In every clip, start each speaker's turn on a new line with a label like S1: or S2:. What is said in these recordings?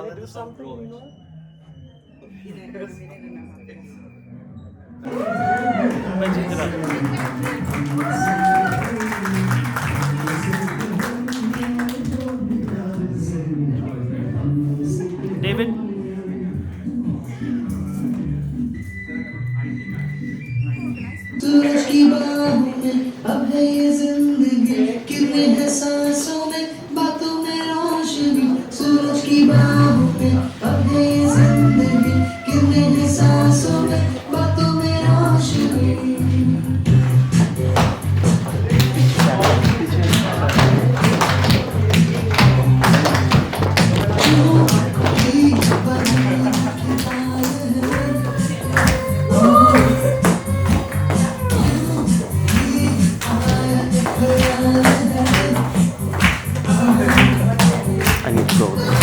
S1: we do something, you know? David?
S2: सूरज की बाहों में अब है ये जिंदगी कितने हैं सांसों में बातों में रोशनी सूरज की बाहों में अब है ये जिंदगी कितने हैं सांसों में बातों में रोशनी
S1: I need to go there.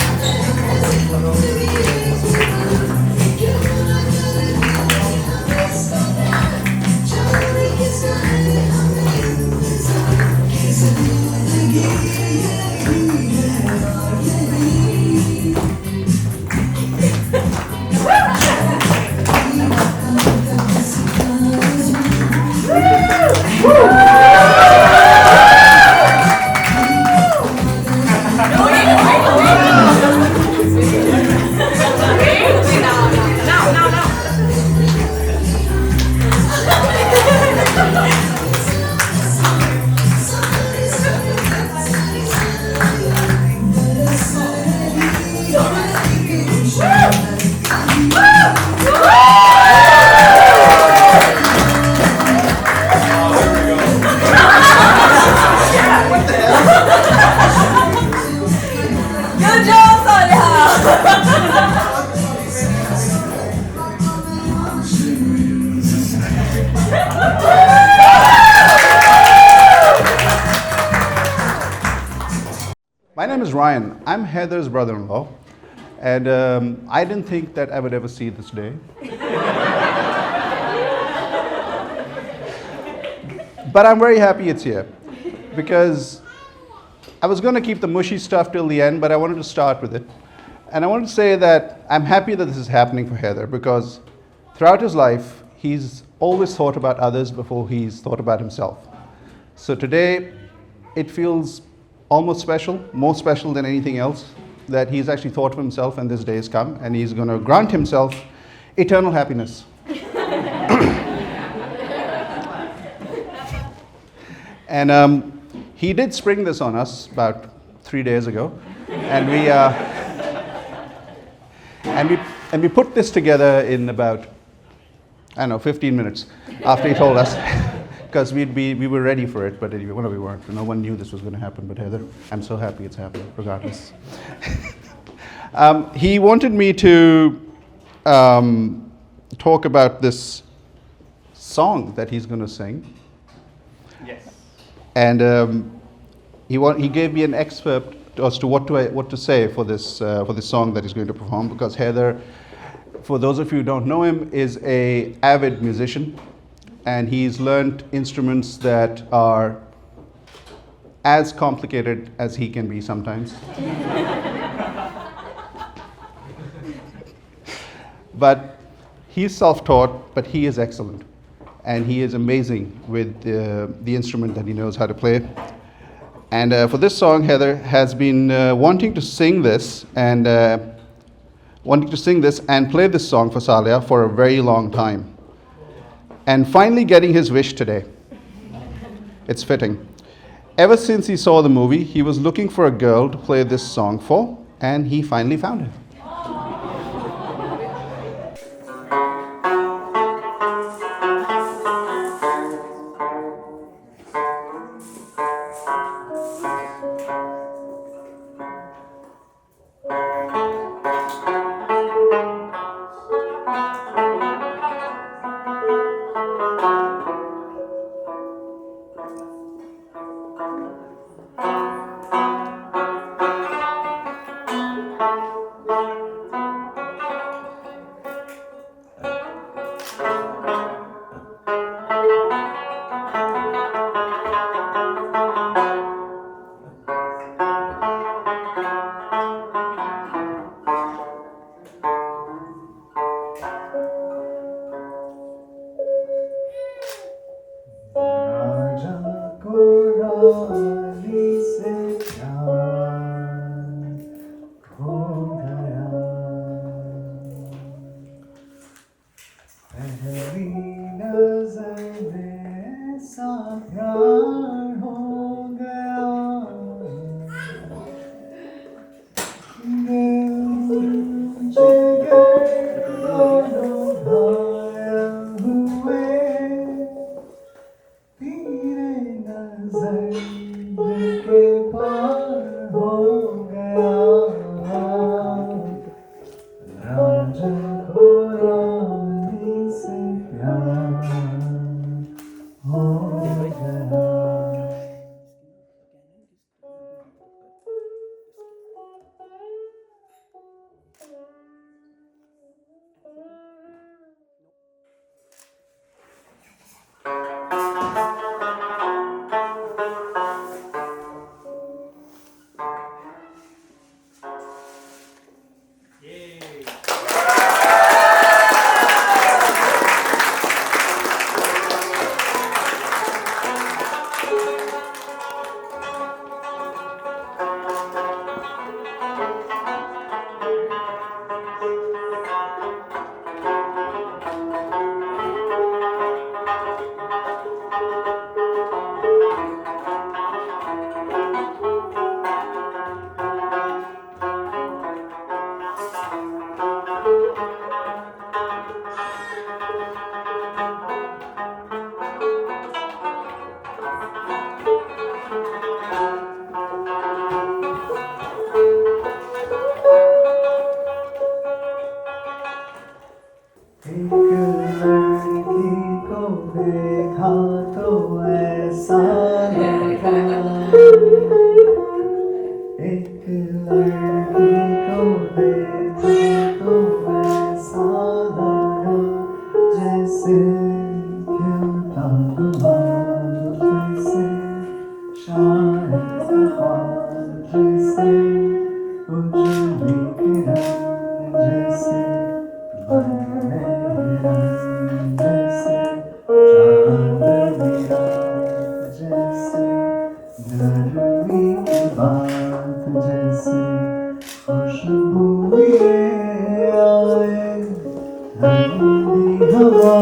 S3: Good job, Salha!
S4: My name is Ryan. I'm Heather's brother-in-law, and I didn't think that I would ever see this day. But I'm very happy it's here, because I was going to keep the mushy stuff till the end, but I wanted to start with it. And I wanted to say that I'm happy that this is happening for Heather, because throughout his life, he's always thought about others before he's thought about himself. So today, it feels almost special, more special than anything else, that he's actually thought of himself and this day has come, and he's going to grant himself eternal happiness. And he did spring this on us about 3 days ago, and we put this together in about, I don't know, 15 minutes after he told us, because we were ready for it, but anyway, we weren't. No one knew this was going to happen, but Heather, I'm so happy it's happening, regardless. He wanted me to talk about this song that he's going to sing.
S1: Yes.
S4: And he gave me an excerpt as to what to say for this song that he's going to perform, because Heather, for those of you who don't know him, is an avid musician, and he's learned instruments that are as complicated as he can be sometimes. But he's self-taught, but he is excellent. And he is amazing with the instrument that he knows how to play. And for this song, Heather has been wanting to sing this and play this song for Salha for a very long time. And finally getting his wish today. It's fitting. Ever since he saw the movie, he was looking for a girl to play this song for, and he finally found her.
S5: वाली से प्यार हो गया पहली नजर में सा प्यार हो गया दिल जिगर दोनों घायल हुए तेरे नजर के पार हो गया राजा को रानी से प्यार हो गया एक लड़की को देखा तो ऐसा लगा एक लड़की को देखा तो ऐसा लगा जैसे खिलता गुलाब जैसे शायद जैसे उजली किरण जैसे जैसे चांदनी जैसे नरमी की बात जैसे खुशबू ये आए ठंडी हवा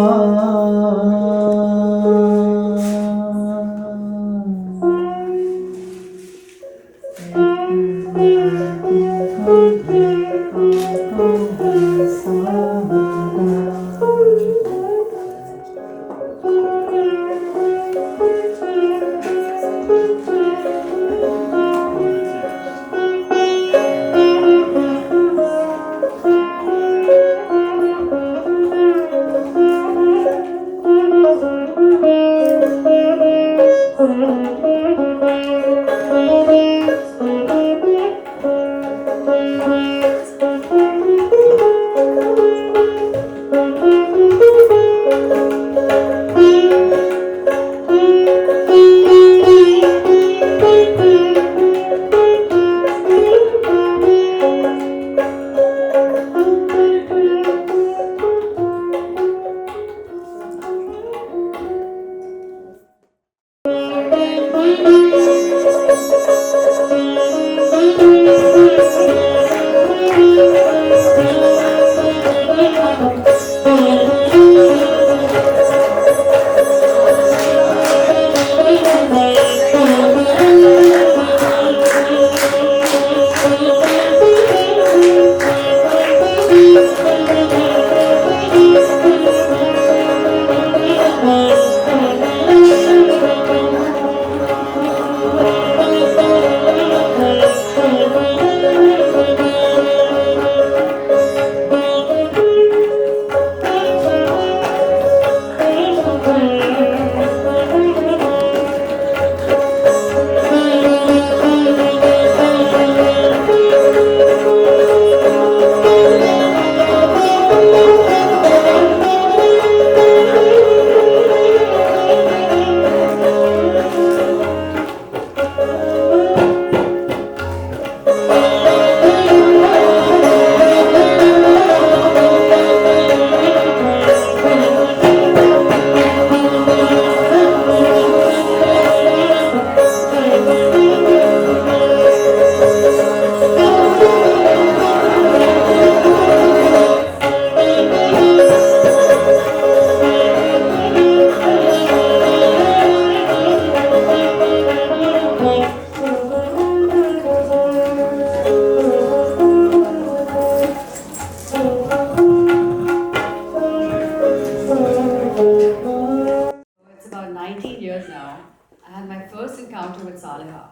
S3: I had my first encounter with Saleha.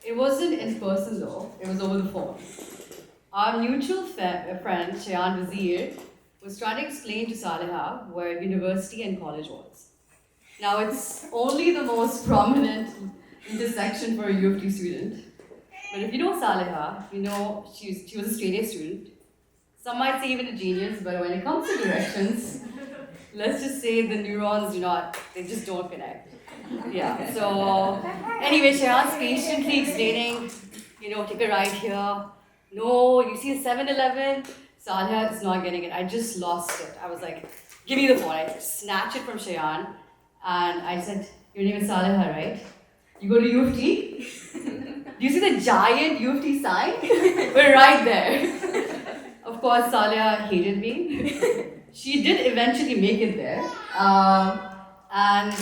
S3: It wasn't in person though, it was over the phone. Our mutual friend, Shayan Wazir, was trying to explain to Saleha where university and college was. Now it's only the most prominent intersection for a U of T student. But if you know Saleha, you know she was a straight A student. Some might say even a genius, but when it comes to directions, let's just say the neurons they just don't connect. Yeah, so anyway, Shayan's patiently explaining, take a ride here. No, you see a 7-Eleven? Saleha is not getting it. I just lost it. I was like, give me the phone. I snatched it from Shayan and I said, your name is Saleha, right? You go to U of T? Do you see the giant U of T sign? We're right there. Of course, Saleha hated me. She did eventually make it there and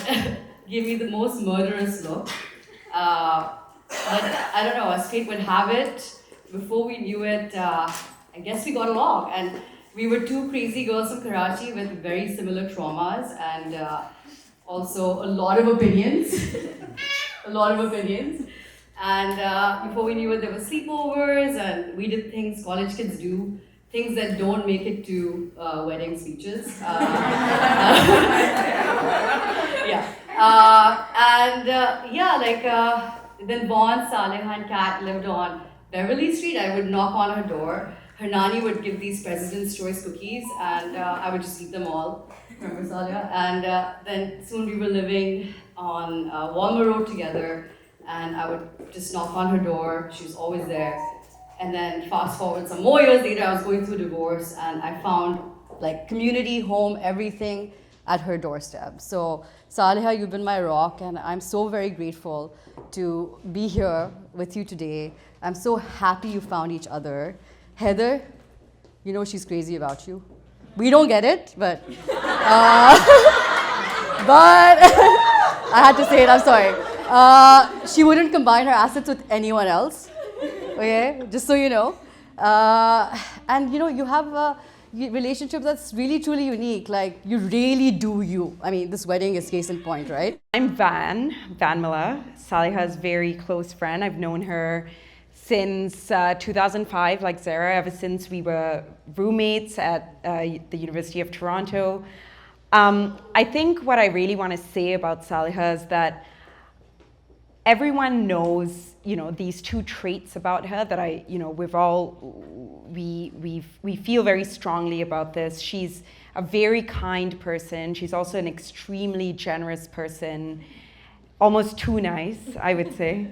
S3: gave me the most murderous look. But I don't know, as fate would have it, before we knew it, I guess we got along. And we were two crazy girls from Karachi with very similar traumas and also a lot of opinions. A lot of opinions. And before we knew it, there were sleepovers and we did things college kids do. Things that don't make it to wedding speeches. Then Vaughn, Saleha and Kat lived on Beverly Street. I would knock on her door. Her nanny would give these President's Choice cookies and I would just eat them all. Remember Saleha? And then soon we were living on Walmer Road together and I would just knock on her door. She was always there. And then fast forward some more years later, I was going through divorce and I found like community, home, everything at her doorstep. So Saleha, you've been my rock and I'm so very grateful to be here with you today. I'm so happy you found each other. Heather, she's crazy about you. We don't get it, but I had to say it, I'm sorry. She wouldn't combine her assets with anyone else. Okay, just so you know. And you have a relationship that's really truly unique. Like you really do you. I mean, this wedding is case in point, right?
S6: I'm Van Miller, Saleha's very close friend. I've known her since 2005, like Zara, ever since we were roommates at the University of Toronto. I think what I really want to say about Saleha is that everyone knows, these two traits about her that we feel very strongly about this. She's a very kind person. She's also an extremely generous person, almost too nice, I would say.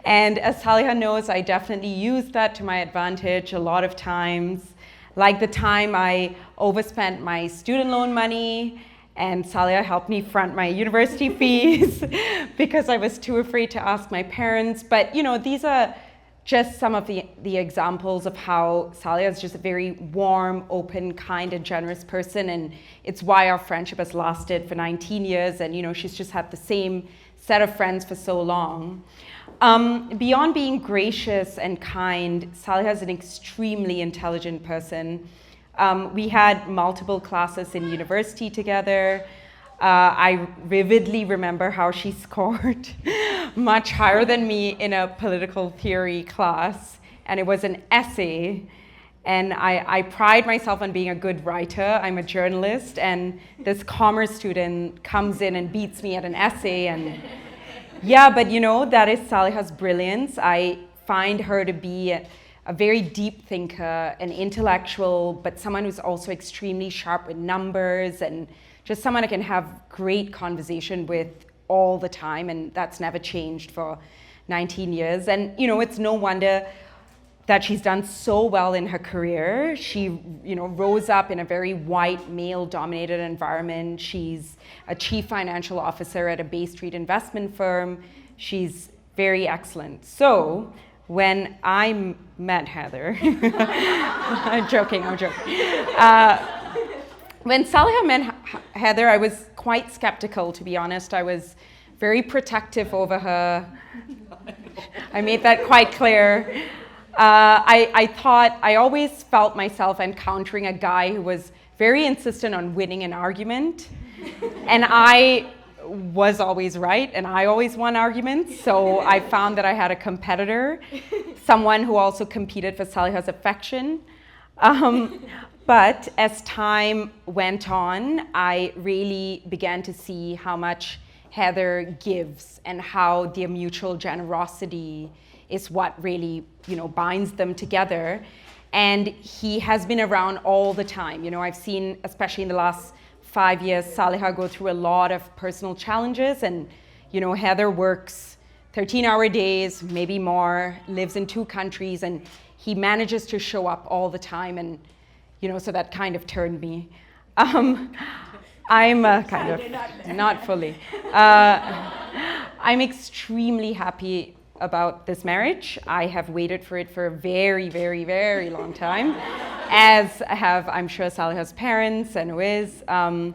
S6: And as Saleha knows, I definitely use that to my advantage a lot of times. Like the time I overspent my student loan money and Saleha helped me front my university fees because I was too afraid to ask my parents. But these are just some of the examples of how Saleha is just a very warm, open, kind, and generous person. And it's why our friendship has lasted for 19 years. And she's just had the same set of friends for so long. Beyond being gracious and kind, Saleha is an extremely intelligent person. We had multiple classes in university together. I vividly remember how she scored much higher than me in a political theory class, and it was an essay. And I pride myself on being a good writer. I'm a journalist, and this commerce student comes in and beats me at an essay. And yeah, but that is Saleha's brilliance. I find her to be a very deep thinker, an intellectual, but someone who's also extremely sharp with numbers and just someone I can have great conversation with all the time, and that's never changed for 19 years. And it's no wonder that she's done so well in her career. She rose up in a very white, male-dominated environment. She's a chief financial officer at a Bay Street investment firm. She's very excellent. So when I met Heather, I'm joking. When Saleha met Heather, I was quite skeptical, to be honest. I was very protective over her. I made that quite clear. I always felt myself encountering a guy who was very insistent on winning an argument. And I was always right and I always won arguments. So I found that I had a competitor, someone who also competed for Saliha's affection. But as time went on, I really began to see how much Heather gives and how their mutual generosity is what really, binds them together. And he has been around all the time. I've seen, especially in the last 5 years, Saliha go through a lot of personal challenges. And, Heather works 13-hour days, maybe more, lives in 2 countries, and he manages to show up all the time. And, so that kind of turned me. I'm kind of, not fully. I'm extremely happy about this marriage. I have waited for it for a very, very, very long time, as have, I'm sure, Saliha's parents and Wiz. And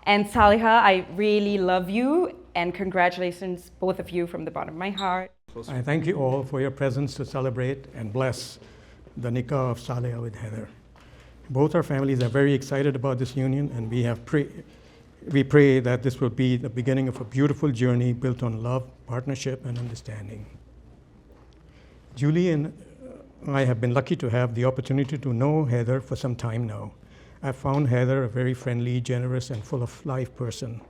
S6: Saliha, I really love you, and congratulations, both of you, from the bottom of my heart.
S7: I thank you all for your presence to celebrate and bless the nikah of Saliha with Heather. Both our families are very excited about this union, and we pray that this will be the beginning of a beautiful journey built on love, partnership, and understanding. Julie and I have been lucky to have the opportunity to know Heather for some time now. I've found Heather a very friendly, generous, and full of life person.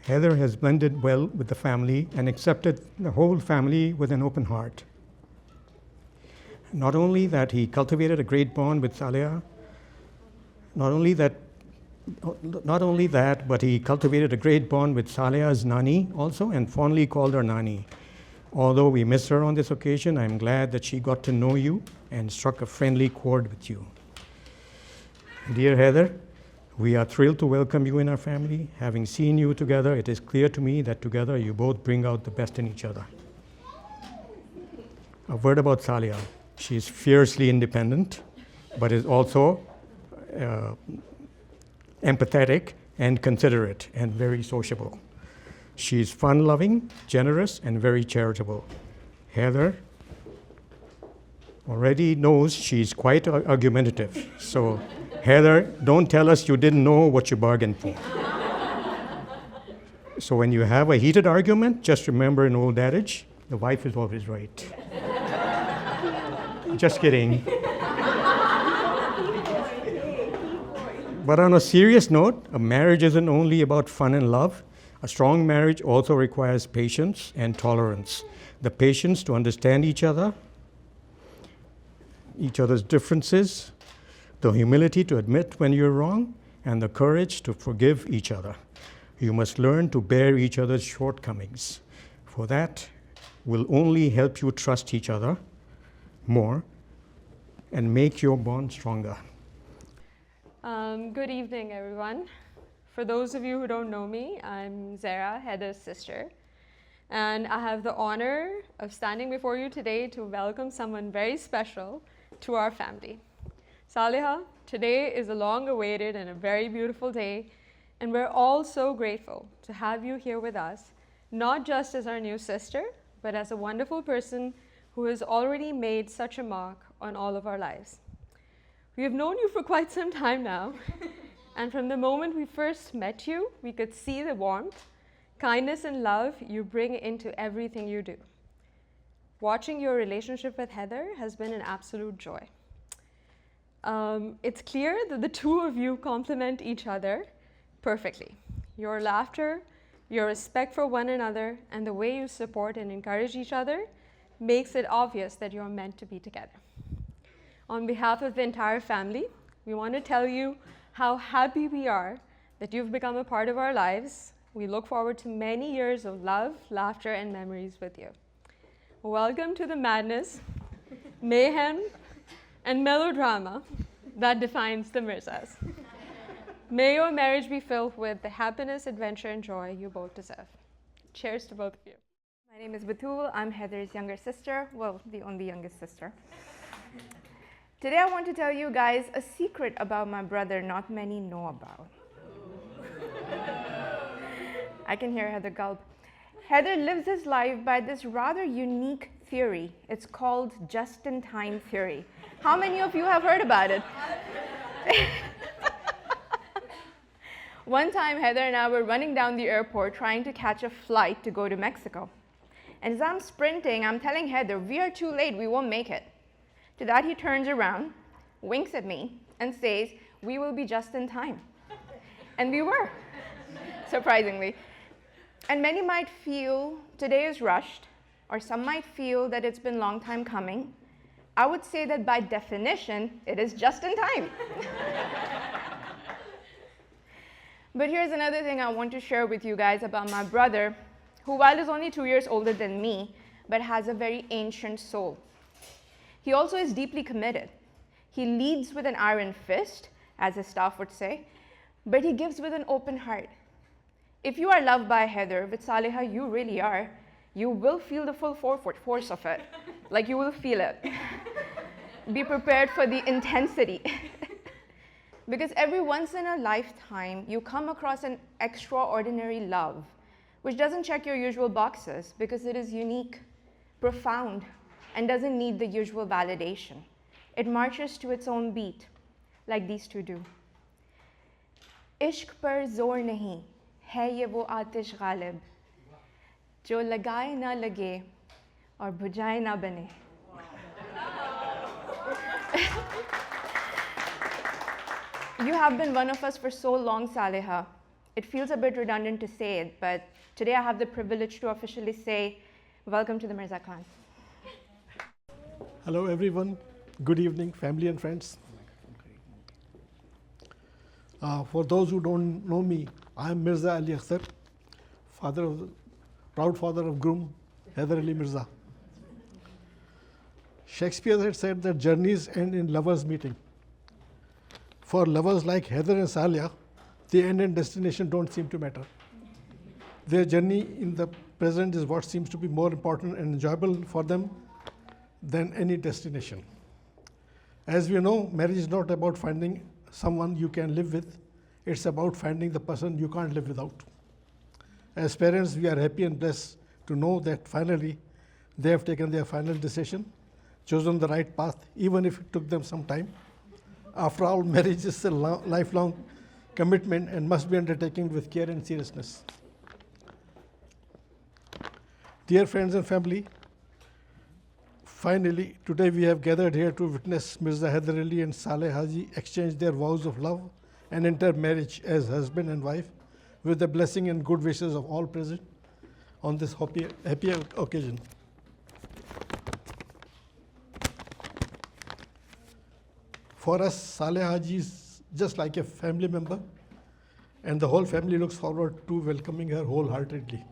S7: Heather has blended well with the family and accepted the whole family with an open heart. Not only that, he cultivated a great bond with Saliha. Not only that, but he cultivated a great bond with Saliha's Nani also, and fondly called her Nani. Although we miss her on this occasion, I'm glad that she got to know you and struck a friendly chord with you. Dear Heather, we are thrilled to welcome you in our family. Having seen you together, it is clear to me that together you both bring out the best in each other. A word about Saliha. She is fiercely independent, but is also empathetic and considerate and very sociable. She is fun-loving, generous, and very charitable. Heather already knows she's quite argumentative. So, Heather, don't tell us you didn't know what you bargained for. So when you have a heated argument, just remember an old adage, the wife is always right. Just kidding. But on a serious note, a marriage isn't only about fun and love. A strong marriage also requires patience and tolerance. The patience to understand each other's differences, the humility to admit when you're wrong, and the courage to forgive each other. You must learn to bear each other's shortcomings. For that will only help you trust each other more and make your bond stronger.
S8: Good evening, everyone. For those of you who don't know me, I'm Zara, Heather's sister, and I have the honor of standing before you today to welcome someone very special to our family. Saliha, today is a long-awaited and a very beautiful day, and we're all so grateful to have you here with us, not just as our new sister, but as a wonderful person who has already made such a mark on all of our lives. We have known you for quite some time now, and from the moment we first met you, we could see the warmth, kindness, and love you bring into everything you do. Watching your relationship with Heather has been an absolute joy. It's clear that the two of you complement each other perfectly. Your laughter, your respect for one another, and the way you support and encourage each other makes it obvious that you're meant to be together. On behalf of the entire family, we want to tell you how happy we are that you've become a part of our lives. We look forward to many years of love, laughter, and memories with you. Welcome to the madness, mayhem, and melodrama that defines the Mirzas. May your marriage be filled with the happiness, adventure, and joy you both deserve. Cheers to both of you.
S9: My name is Batul. I'm Heather's younger sister, well, the only youngest sister. Today I want to tell you guys a secret about my brother not many know about. I can hear Heather gulp. Heather lives his life by this rather unique theory. It's called just-in-time theory. How many of you have heard about it? One time, Heather and I were running down the airport trying to catch a flight to go to Mexico. And as I'm sprinting, I'm telling Heather, we are too late, we won't make it. To that, he turns around, winks at me, and says, we will be just in time. And we were, surprisingly. And many might feel today is rushed, or some might feel that it's been a long time coming. I would say that by definition, it is just in time. But here's another thing I want to share with you guys about my brother, who while is only 2 years older than me, but has a very ancient soul. He also is deeply committed. He leads with an iron fist, as his staff would say, but he gives with an open heart. If you are loved by Heather, with Saleha you really are, you will feel the full force of it. Like you will feel it. Be prepared for the intensity. Because every once in a lifetime, you come across an extraordinary love, which doesn't check your usual boxes because it is unique, profound, and doesn't need the usual validation. It marches to its own beat, like these two do. Ishq par zor nahi, hai ye wo aatish ghalib, jo lagaye na lage, aur bujhaye na bane. You have been one of us for so long, Saleha. It feels a bit redundant to say it, but today I have the privilege to officially say, welcome to the Mirza Clan.
S10: Hello everyone, good evening family and friends. For those who don't know me, I am Mirza Ali Akhtar, proud father of groom Heather Ali Mirza. Shakespeare had said that journeys end in lovers meeting. For lovers like Heather and Saleha, the end and destination don't seem to matter. Their journey in the present is what seems to be more important and enjoyable for them than any destination. As we know, marriage is not about finding someone you can live with, it's about finding the person you can't live without. As parents, we are happy and blessed to know that finally they have taken their final decision, chosen the right path, even if it took them some time. After all, marriage is a lifelong commitment and must be undertaken with care and seriousness. Dear friends and family, finally, today we have gathered here to witness Mirza Heather Ali and Saleh Haji exchange their vows of love and enter marriage as husband and wife with the blessing and good wishes of all present on this happy occasion. For us, Saleh Haji is just like a family member, and the whole family looks forward to welcoming her wholeheartedly.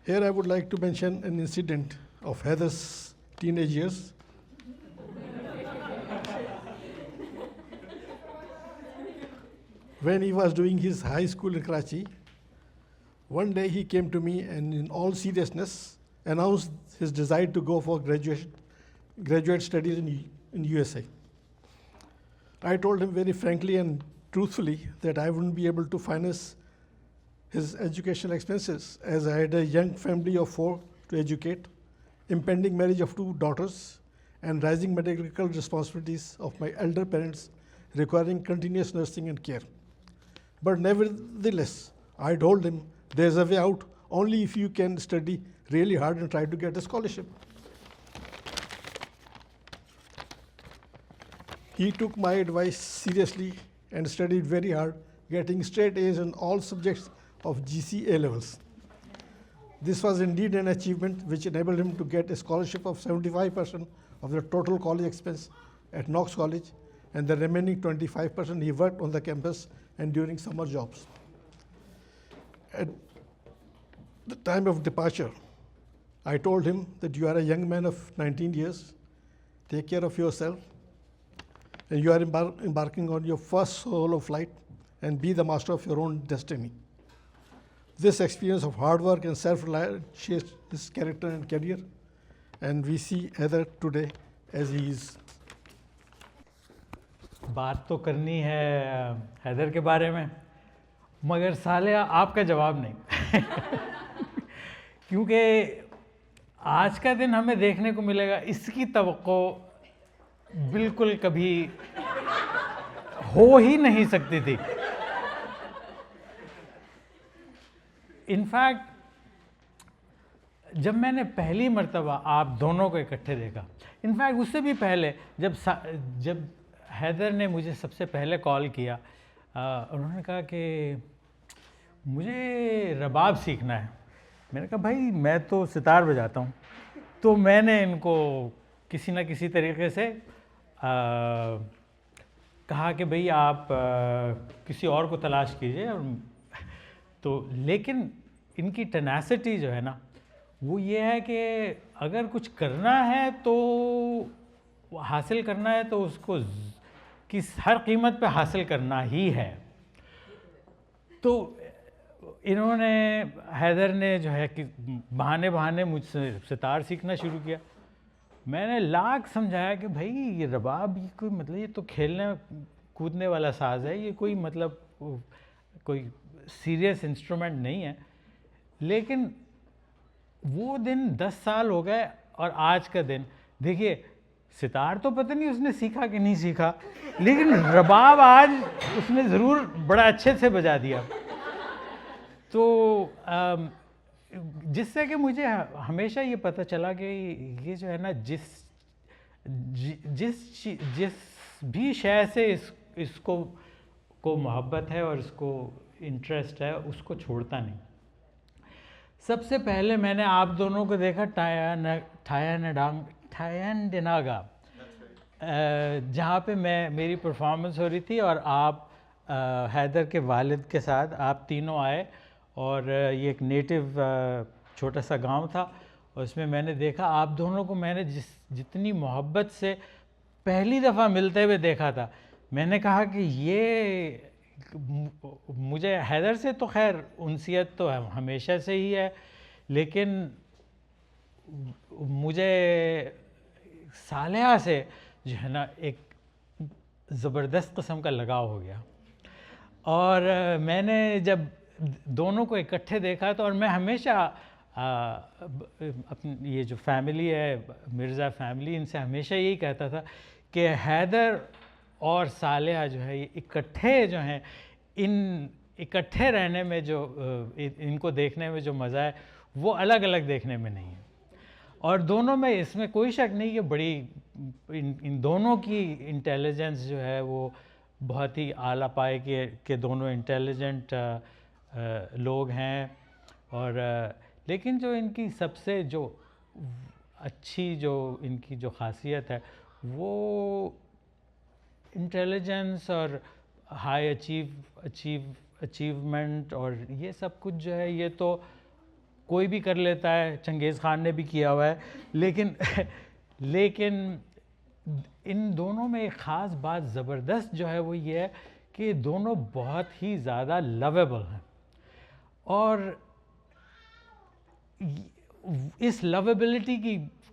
S10: Here I would like to mention an incident of Heather's teenage years. When he was doing his high school in Karachi, one day he came to me and in all seriousness announced his desire to go for graduate studies in USA. I told him very frankly and truthfully that I wouldn't be able to finance his educational expenses as I had a young family of 4 to educate, impending marriage of 2 daughters, and rising medical responsibilities of my elder parents requiring continuous nursing and care. But nevertheless, I told him there's a way out only if you can study really hard and try to get a scholarship. He took my advice seriously and studied very hard, getting straight A's in all subjects of GC A levels. This was indeed an achievement which enabled him to get a scholarship of 75% of the total college expense at Knox College, and the remaining 25% he worked on the campus and during summer jobs. At the time of departure, I told him that you are a young man of 19 years, take care of yourself, and you are embarking on your first solo flight, and be the master of your own destiny. This experience of hard work and self-reliance shaped his character and career, and we see Heather today as he is.
S11: बात तो करनी है हैदर के बारे में, मगर सालेहा आपका जवाब नहीं क्योंकि आज का दिन हमें देखने को मिलेगा, इसकी तवक्को बिल्कुल कभी ہو ہی نہیں سکتی تھی. انفیکٹ جب میں نے پہلی مرتبہ آپ دونوں کو اکٹھے دیکھا, انفیکٹ اس سے بھی پہلے جب حیدر نے مجھے سب سے پہلے کال کیا, انہوں نے کہا کہ مجھے رباب سیکھنا ہے. میں نے کہا بھائی میں تو ستار بجاتا ہوں. تو میں نے ان کو کسی نہ کسی طریقے سے کہا کہ بھئی آپ کسی اور کو تلاش کیجئے. تو لیکن ان کی ٹینیسٹی جو ہے نا وہ یہ ہے کہ اگر کچھ کرنا ہے تو حاصل کرنا ہے تو اس کو ہر قیمت پہ حاصل کرنا ہی ہے. تو انہوں نے حیدر نے جو ہے کہ بہانے مجھ سے ستار سیکھنا شروع کیا. میں نے لاکھ سمجھایا کہ بھائی یہ رباب یہ کوئی مطلب یہ تو کھیلنے کودنے والا ساز ہے, یہ کوئی مطلب کوئی سیریس انسٹرومنٹ نہیں ہے. لیکن وہ دن 10 سال ہو گئے اور آج کا دن دیکھیے, ستار تو پتہ نہیں اس نے سیکھا کہ نہیں سیکھا, لیکن رباب آج اس نے ضرور بڑا اچھے سے بجا دیا. تو جس سے کہ مجھے ہمیشہ یہ پتہ چلا کہ یہ جو ہے نا جس بھی شے سے اس کو محبت ہے اور اس کو انٹرسٹ ہے اس کو چھوڑتا نہیں. سب سے پہلے میں نے آپ دونوں کو دیکھا ٹھائین ڈناگا, جہاں پہ میری پرفارمنس ہو رہی تھی اور آپ حیدر کے والد کے ساتھ آپ تینوں آئے, اور یہ ایک نیٹو چھوٹا سا گاؤں تھا, اور اس میں نے دیکھا آپ دونوں کو. میں نے جتنی محبت سے پہلی دفعہ ملتے ہوئے دیکھا تھا, میں نے کہا کہ یہ مجھے حیدر سے تو خیر انسیت تو ہمیشہ سے ہی ہے, لیکن مجھے صالحہ سے جو ہے نا ایک زبردست قسم کا لگاؤ ہو گیا. اور میں نے جب دونوں کو اکٹھے دیکھا تو, اور میں ہمیشہ اپنی یہ جو فیملی ہے مرزا فیملی, ان سے ہمیشہ یہی کہتا تھا کہ حیدر اور صالحہ جو ہے یہ اکٹھے جو ہیں, ان اکٹھے رہنے میں جو ان کو دیکھنے میں جو مزہ ہے وہ الگ الگ دیکھنے میں نہیں ہے. اور دونوں میں اس میں کوئی شک نہیں کہ بڑی ان دونوں کی انٹیلیجنس جو ہے وہ بہت ہی اعلیٰ پائے کہ دونوں انٹیلیجنٹ لوگ ہیں. اور لیکن جو ان کی سب سے جو اچھی جو ان کی جو خاصیت ہے وہ انٹیلیجنس اور ہائی اچیومنٹ, اور یہ سب کچھ جو ہے یہ تو کوئی بھی کر لیتا ہے, چنگیز خان نے بھی کیا ہوا ہے. لیکن ان دونوں میں ایک خاص بات زبردست جو ہے وہ یہ ہے کہ دونوں بہت ہی زیادہ لویبل ہیں, اور اس لویبلٹی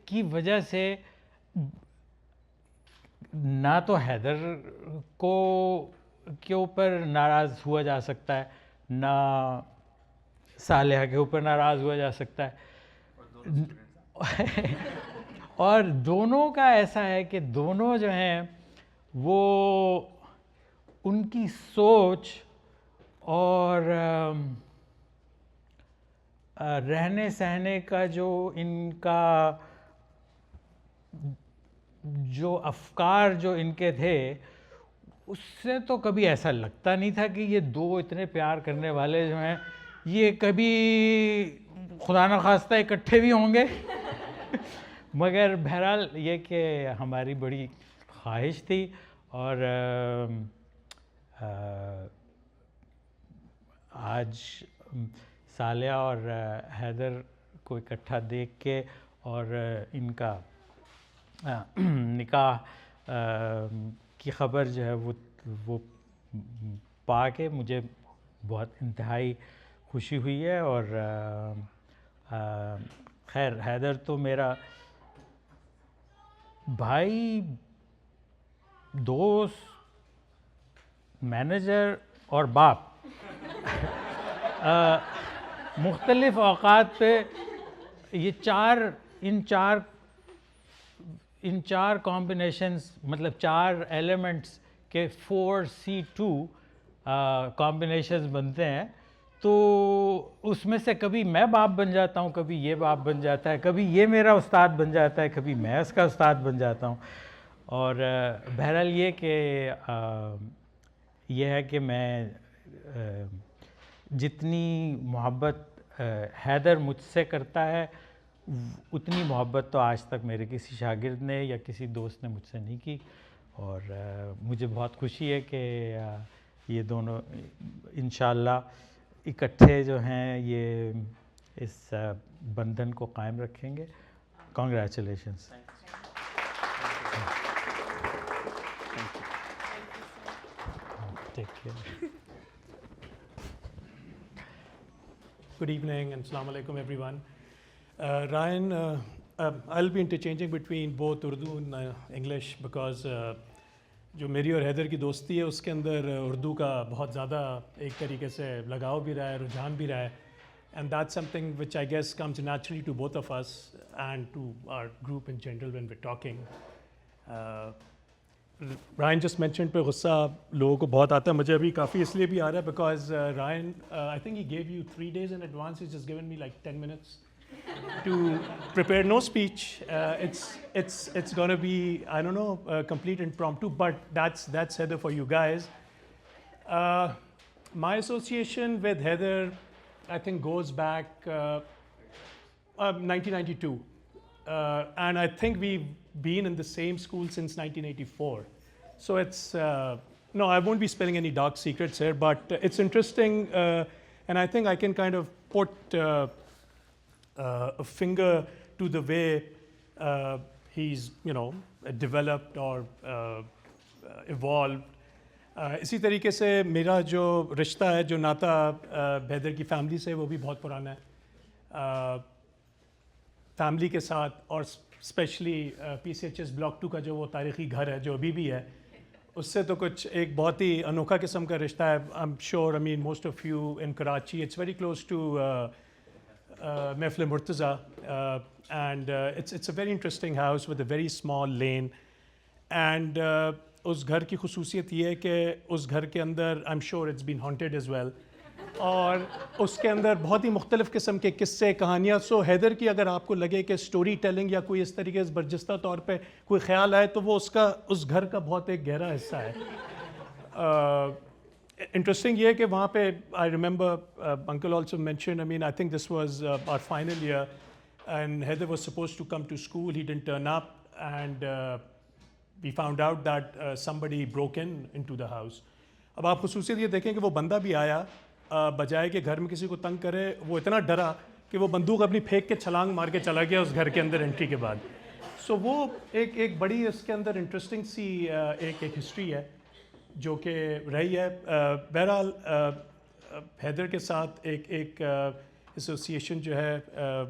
S11: کی وجہ سے نہ تو حیدر کے اوپر ناراض ہوا جا سکتا ہے, نہ صالحہ کے اوپر ناراض ہوا جا سکتا ہے. اور دونوں کا ایسا ہے کہ دونوں جو ہیں وہ ان کی سوچ اور رہنے سہنے کا جو ان کا جو افکار جو ان کے تھے, اس سے تو کبھی ایسا لگتا نہیں تھا کہ یہ دو اتنے پیار کرنے والے جو ہیں یہ کبھی خدا نخواستہ اکٹھے بھی ہوں گے. مگر بہرحال یہ کہ ہماری بڑی خواہش تھی, اور آج صالحہ اور حیدر کو اکٹھا دیکھ کے اور ان کا نکاح کی خبر جو ہے وہ پا کے مجھے بہت انتہائی خوشی ہوئی ہے. اور خیر حیدر تو میرا بھائی, دوست, مینیجر اور باپ. مختلف اوقات پہ یہ ان چار کمبینیشنز, مطلب 4 ایلیمنٹس के 4C2 कॉम्बिनेशंस बनते हैं, तो उसमें से कभी मैं बाप बन जाता हूँ, कभी ये बाप बन जाता है, कभी ये मेरा उस्ताद बन जाता है, कभी मैं उसका उस्ताद बन जाता हूँ। और बहरहाल ये कि ये है कि मैं जितनी मोहब्बत हैदर मुझसे करता है उतनी मोहब्बत तो आज तक मेरे किसी शागिर्द ने या किसी दोस्त ने मुझसे नहीं की। और मुझे बहुत खुशी है कि ये दोनों इंशाअल्लाह इकट्ठे जो हैं ये इस बंधन को कायम रखेंगे। Congratulations. Take care.
S12: Good evening and Assalamu alaikum everyone. Ryan, I'll be interchanging between both Urdu and English because जो मेरी और हैदर की दोस्ती है उसके अंदर उर्दू का बहुत ज़्यादा एक तरीके से लगाव भी रहा है, रुझान भी रहा है, and that's something which I guess comes naturally to both of us and to our group in general when we're talking. Ryan just mentioned पे गुस्सा लोगों को बहुत आता है, मुझे अभी काफ़ी इसलिए भी आ रहा है because Ryan, I think he gave you 3 days in advance. He's just given me like 10 minutes to prepare no speech. It's going to be, I don't know, complete impromptu, but that's Heather for you guys. My association with Heather, I think, goes back 1992. And I think we've been in the same school since 1984. So it's, no, I won't be spilling any dark secrets here, but it's interesting. And I think I can kind of put a finger to the way he's, you know, developed or evolved. इसी तरीके से मेरा जो रिश्ता है, जो नाता हैदर की फैमिली से, वो भी बहुत पुराना है। फैमिली के साथ और स्पेशली PCHS ब्लॉक 2 का जो वो तारीख़ी घर है जो अभी भी है, उससे तो कुछ एक बहुत ही अनोखा किस्म का रिश्ता है। I am sure, I mean most of you in Karachi, it's very close to Mahfil Murtaza, and it's a very interesting house with a very small lane. And उस घर की खुसूसियत ये है कि उस घर के अंदर, I am sure it's been haunted as well, और उसके अंदर बहुत ही मुख्तलिफ़ किस्म के किस्से, कहानियाँ। सो हैदर की अगर आपको लगे कि स्टोरी टेलिंग या कोई इस तरीके से बर्जस्ता तौर पे कोई ख्याल आए, तो वो उसका उस घर का बहुत एक गहरा हिस्सा है। इंटरेस्टिंग ये है कि वहाँ पे I remember uncle also mention, I mean I think this was our final year and Haider was supposed to come to school, he didn't turn up and we found out that somebody broke into the house. अब आप खुसूसियत ये देखें कि वो बंदा भी आया, बजाय कि घर में किसी को तंग करे, वो इतना डरा कि वो बंदूक अपनी फेंक के छलांग मार के चला गया उस घर के अंदर एंट्री के बाद। सो वो एक बड़ी इसके अंदर इंटरेस्टिंग सी एक हिस्ट्री है जो कि रही है। बहरहाल हैदर के साथ एक एसोसिएशन जो है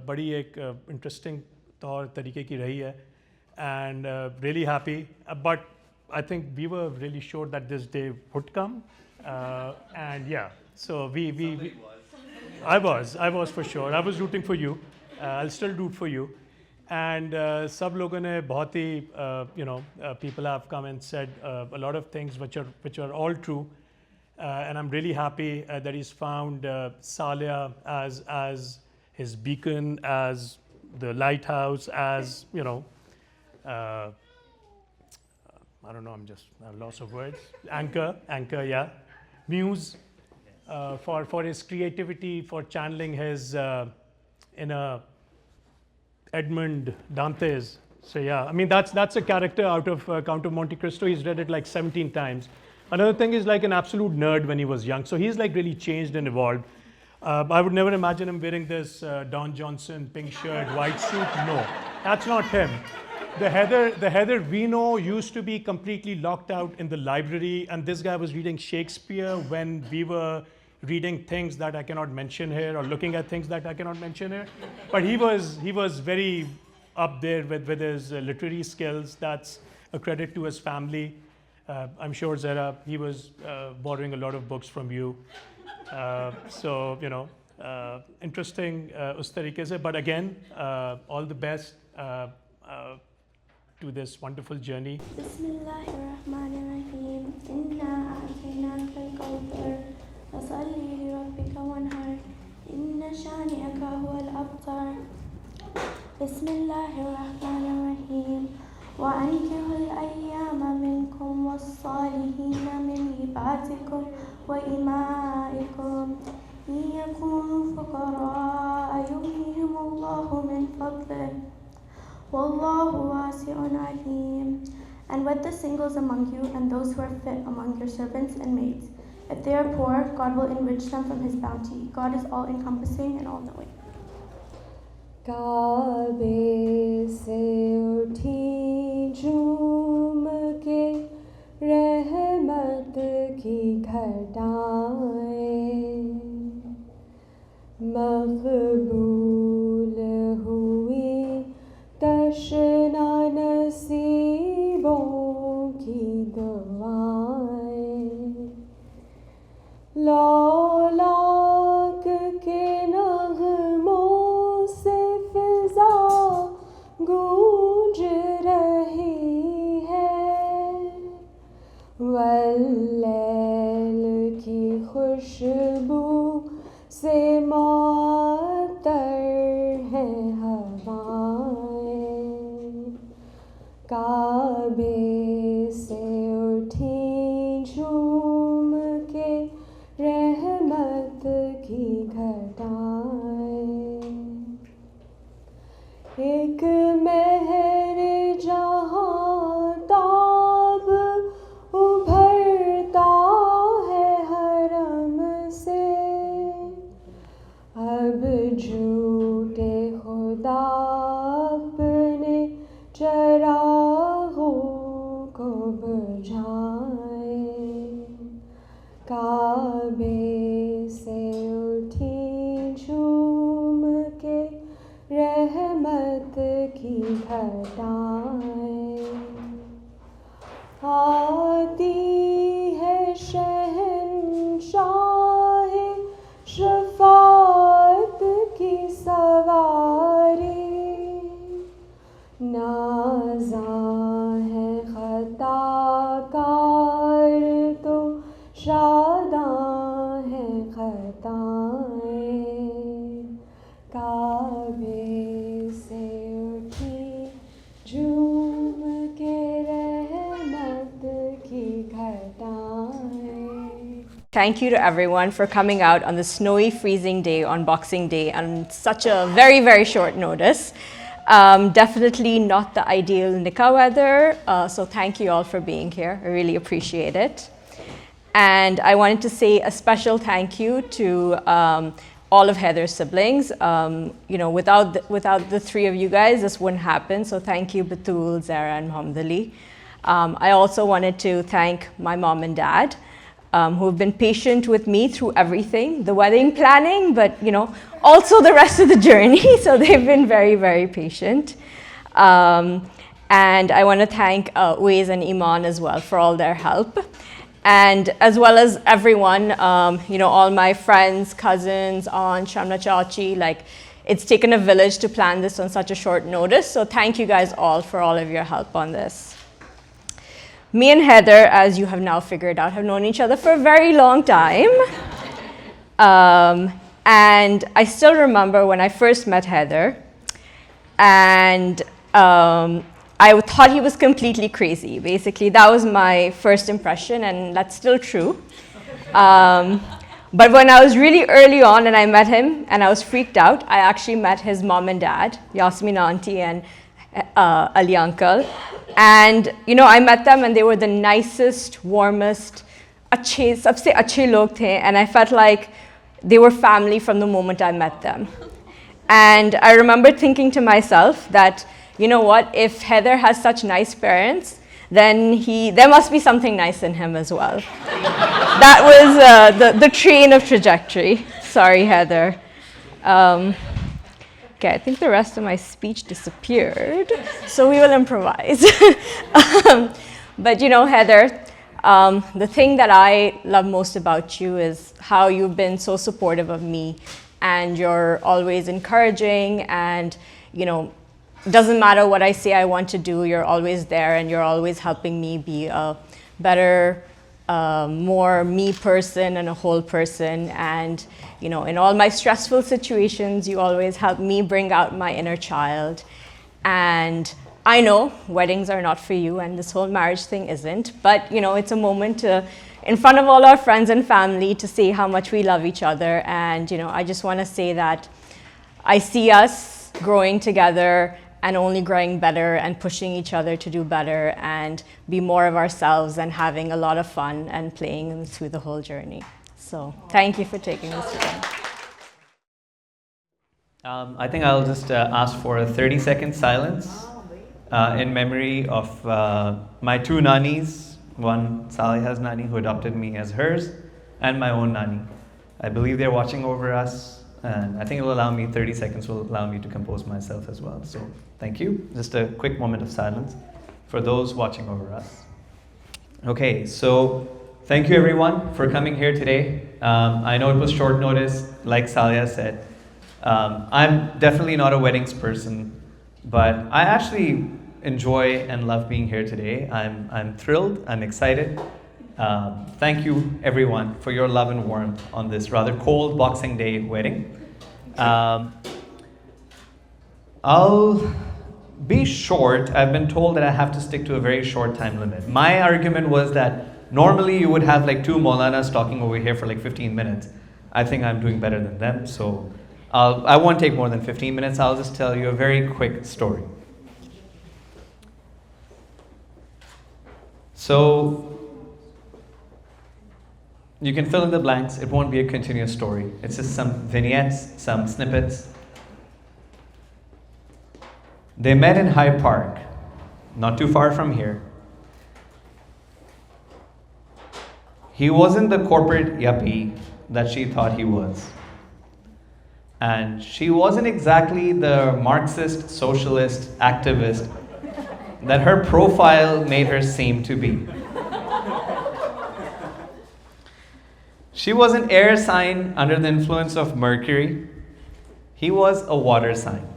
S12: बड़ी एक इंटरेस्टिंग तौर तरीके की रही है, and really happy, but I think we were really sure that this day would come, and yeah so we I was for sure, I was rooting for you, I'll still root for you, and सब लोगों ने बहुत ही you know, people have come and said a lot of things which are all true, and I'm really happy that he's found Saleh as his beacon, as the lighthouse, as, you know, I don't know, I'm just at a loss of words, anchor, yeah, muse, for his creativity, for channeling his inner Edmund Dantes. So yeah, I mean that's a character out of Count of Monte Cristo. He's read it like 17 times. Another thing is like an absolute nerd when he was young. So he's like really changed and evolved. I would never imagine him wearing this Don Johnson pink shirt, white suit. No, that's not him. The Heather we know used to be completely locked out in the library, and this guy was reading Shakespeare when we were reading things that I cannot mention here, or looking at things that I cannot mention here. But he was very up there with his literary skills. That's a credit to his family. I'm sure, Zara, he was borrowing a lot of books from you. So, you know, interesting us tarike se. But again, all the best to this wonderful journey.
S13: Bismillahirrahmanirrahim. إنا أعطيناك الكوثر فصل لربك وانهر إن شانئك هو الأبتر بسم الله الرحمن الرحيم وأنكحوا الأيام منكم والصالحين من عبادكم وإمائكم إن يكونوا فقراء يغنيهم الله من فضله والله واسع عليم. And with the singles among you and those who are fit among your servants and maids, if they are poor, God will enrich them from His bounty. God is all-encompassing and all-knowing.
S14: काबे से उठी झूम के रहमत की घटाएं मक़बूल हुई तशना नसीबों की दुआएं लौलाक के नग़मों से फिज़ा गूंज रही है वल्लैल की खुशबू से मुअत्तर है हवाएं काबे से उठी झूम के रहमत की घटाएं एक महर जहाँ ताब उभरता है हरम से अब झूठे खुदा अपने चरागों को बुझाए काबे से उठी झूम के रहमत की घटाएं आती है शहंशाह शफ़ाअत की सवारी नाज़ां है ख़ताकार तो शादां है ख़ताएं काबे से उठी झूम के रहमत की घटाएं.
S15: Thank you to everyone for coming out on the snowy, freezing day on Boxing Day on such a very, very short notice. Definitely not the ideal nikah weather, so thank you all for being here. I really appreciate it. And I wanted to say a special thank you to all of Heather's siblings. You know, without the three of you guys, this wouldn't happen. So thank you, Batul, Zara, and Muhammad Ali. I also wanted to thank my mom and dad, who have been patient with me through everything, the wedding planning, but you know, also the rest of the journey. So they've been very, very patient. And I want to thank Uwais and Iman as well for all their help. And as well as everyone, you know, all my friends, cousins, aunts, Shamna Chachi, like it's taken a village to plan this on such a short notice. So thank you guys all for all of your help on this. Me and Heather, as you have now figured out, have known each other for a very long time. And I still remember when I first met Heather, and I thought he was completely crazy. Basically, that was my first impression, and that's still true. But when I was really early on and I met him and I was freaked out, I actually met his mom and dad, Yasmin auntie and Ali uncle. And you know, I met them and they were the nicest, warmest, sabse अच्छे लोग थे, and I felt like they were family from the moment I met them. And I remember thinking to myself that, you know what, if Heather has such nice parents, then there must be something nice in him as well. That was the train of trajectory. Sorry, Heather. Okay, I think the rest of my speech disappeared, so we will improvise. But you know, Heather, the thing that I love most about you is how you've been so supportive of me, and you're always encouraging, and you know, doesn't matter what I say I want to do, you're always there, and you're always helping me be a better a more me person and a whole person. And, you know, in all my stressful situations, you always help me bring out my inner child. And I know weddings are not for you, and this whole marriage thing isn't, but, you know, it's a moment to, in front of all our friends and family, to say how much we love each other. And, you know, I just want to say that I see us growing together and only growing better and pushing each other to do better and be more of ourselves and having a lot of fun and playing through the whole journey. So thank you for taking this today.
S1: I think I'll just ask for a 30-second silence in memory of my two nannies, one Saleha's nanny who adopted me as hers, and my own nanny. I believe they're watching over us, and I think it'll allow me, 30 seconds will allow me to compose myself as well. So thank you. Just a quick moment of silence for those watching over us. Okay, so thank you everyone for coming here today. I know it was short notice, like Saleha said. I'm definitely not a weddings person, but I actually enjoy and love being here today. I'm thrilled, I'm excited. Thank you everyone for your love and warmth on this rather cold Boxing Day wedding. I'll be short. I've been told that I have to stick to a very short time limit. My argument was that normally you would have like two Maulanas talking over here for like 15 minutes. I think I'm doing better than them, so I won't take more than 15 minutes. I'll just tell you a very quick story. So you can fill in the blanks. It won't be a continuous story. It's just some vignettes, some snippets. They met in Hyde Park, not too far from here. He wasn't the corporate yuppie that she thought he was. And she wasn't exactly the Marxist, socialist, activist that her profile made her seem to be. She was an air sign under the influence of Mercury. He was a water sign.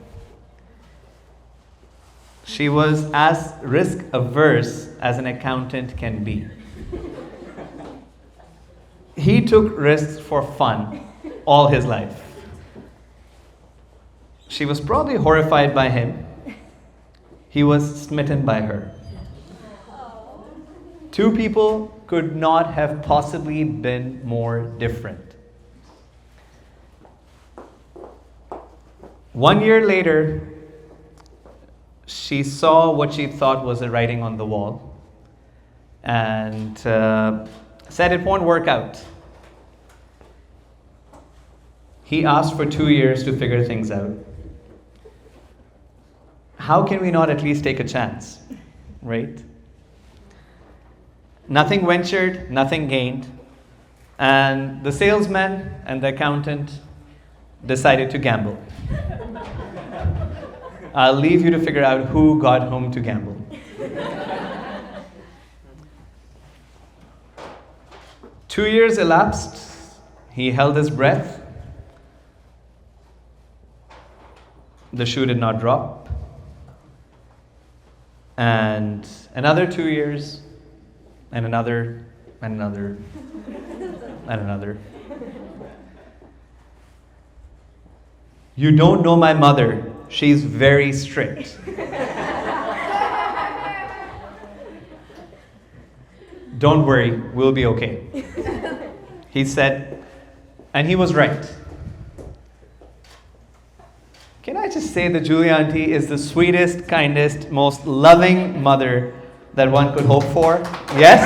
S1: She was as risk averse as an accountant can be. He took risks for fun all his life. She was probably horrified by him. He was smitten by her. Two people could not have possibly been more different. 1 year later, she saw what she thought was a writing on the wall and said it won't work out. He asked for 2 years to figure things out. How can we not at least take a chance, right? Nothing ventured, nothing gained. And the salesman and the accountant decided to gamble. I'll leave you to figure out who got home to gamble. Two years elapsed. He held his breath. The shoe did not drop. And another 2 years, and another, and another, and another. You don't know my mother. She's very strict. Don't worry, we'll be okay. He said, and he was right. Can I just say that Julia Auntie is the sweetest, kindest, most loving mother that one could hope for? Yes?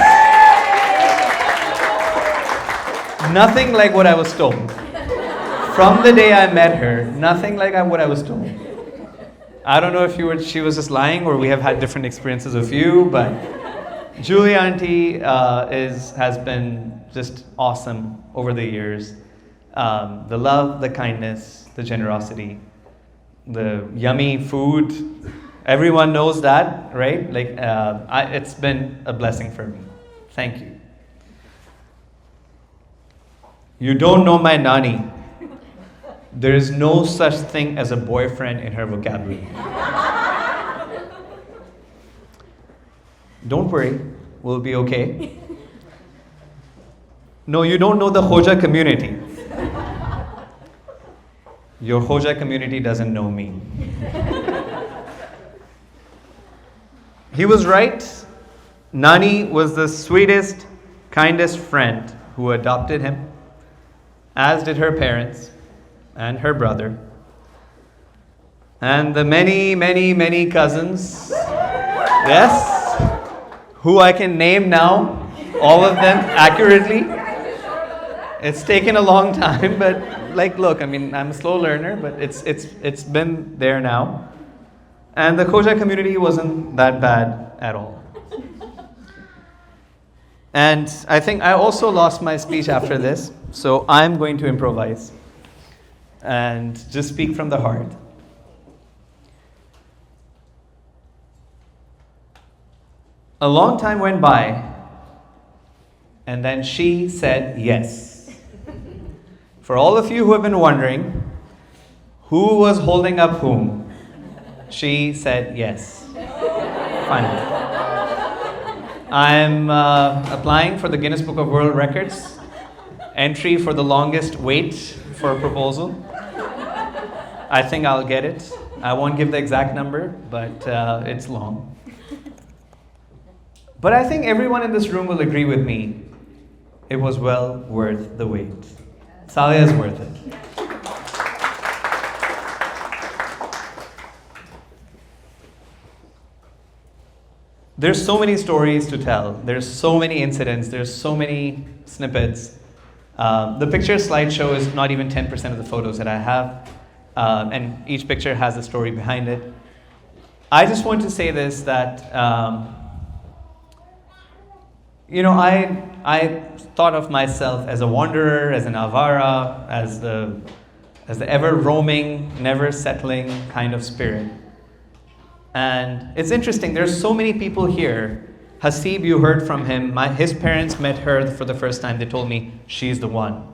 S1: Nothing like what I was told. From the day I met her, nothing like what I was told. I don't know if she was just lying or we have had different experiences with you, but Julia Auntie has been just awesome over the years. The love, the kindness, the generosity, the yummy food. Everyone knows that, right? Like, it's been a blessing for me. Thank you. You don't know my Nani. There is no such thing as a boyfriend in her vocabulary. Don't worry, we'll be okay. No, you don't know the Khoja community. Your Khoja community doesn't know me. He was right. Nani was the sweetest, kindest friend who adopted him, as did her parents and her brother. And the many, many, many cousins, yes, who I can name now, all of them accurately. It's taken a long time, but like, look, I mean, I'm a slow learner, but it's been there now. And the Khoja community wasn't that bad at all. And I think I also lost my speech after this, so I'm going to improvise and just speak from the heart. A long time went by, and then she said yes. For all of you who have been wondering who was holding up whom, she said yes. Finally. I'm applying for the Guinness Book of World Records entry for the longest wait for a proposal. I think I'll get it. I won't give the exact number, but it's long. But I think everyone in this room will agree with me. It was well worth the wait. Saleha is worth it. There's so many stories to tell. There's so many incidents. There's so many snippets. The picture slideshow is not even 10% of the photos that I have. And each picture has a story behind it. I just want to say this, that I thought of myself as a wanderer, as an avara, as the ever roaming, never settling kind of spirit. And it's interesting, there's so many people here. Hasib, you heard from him. His parents met her for the first time. They told me she's the one.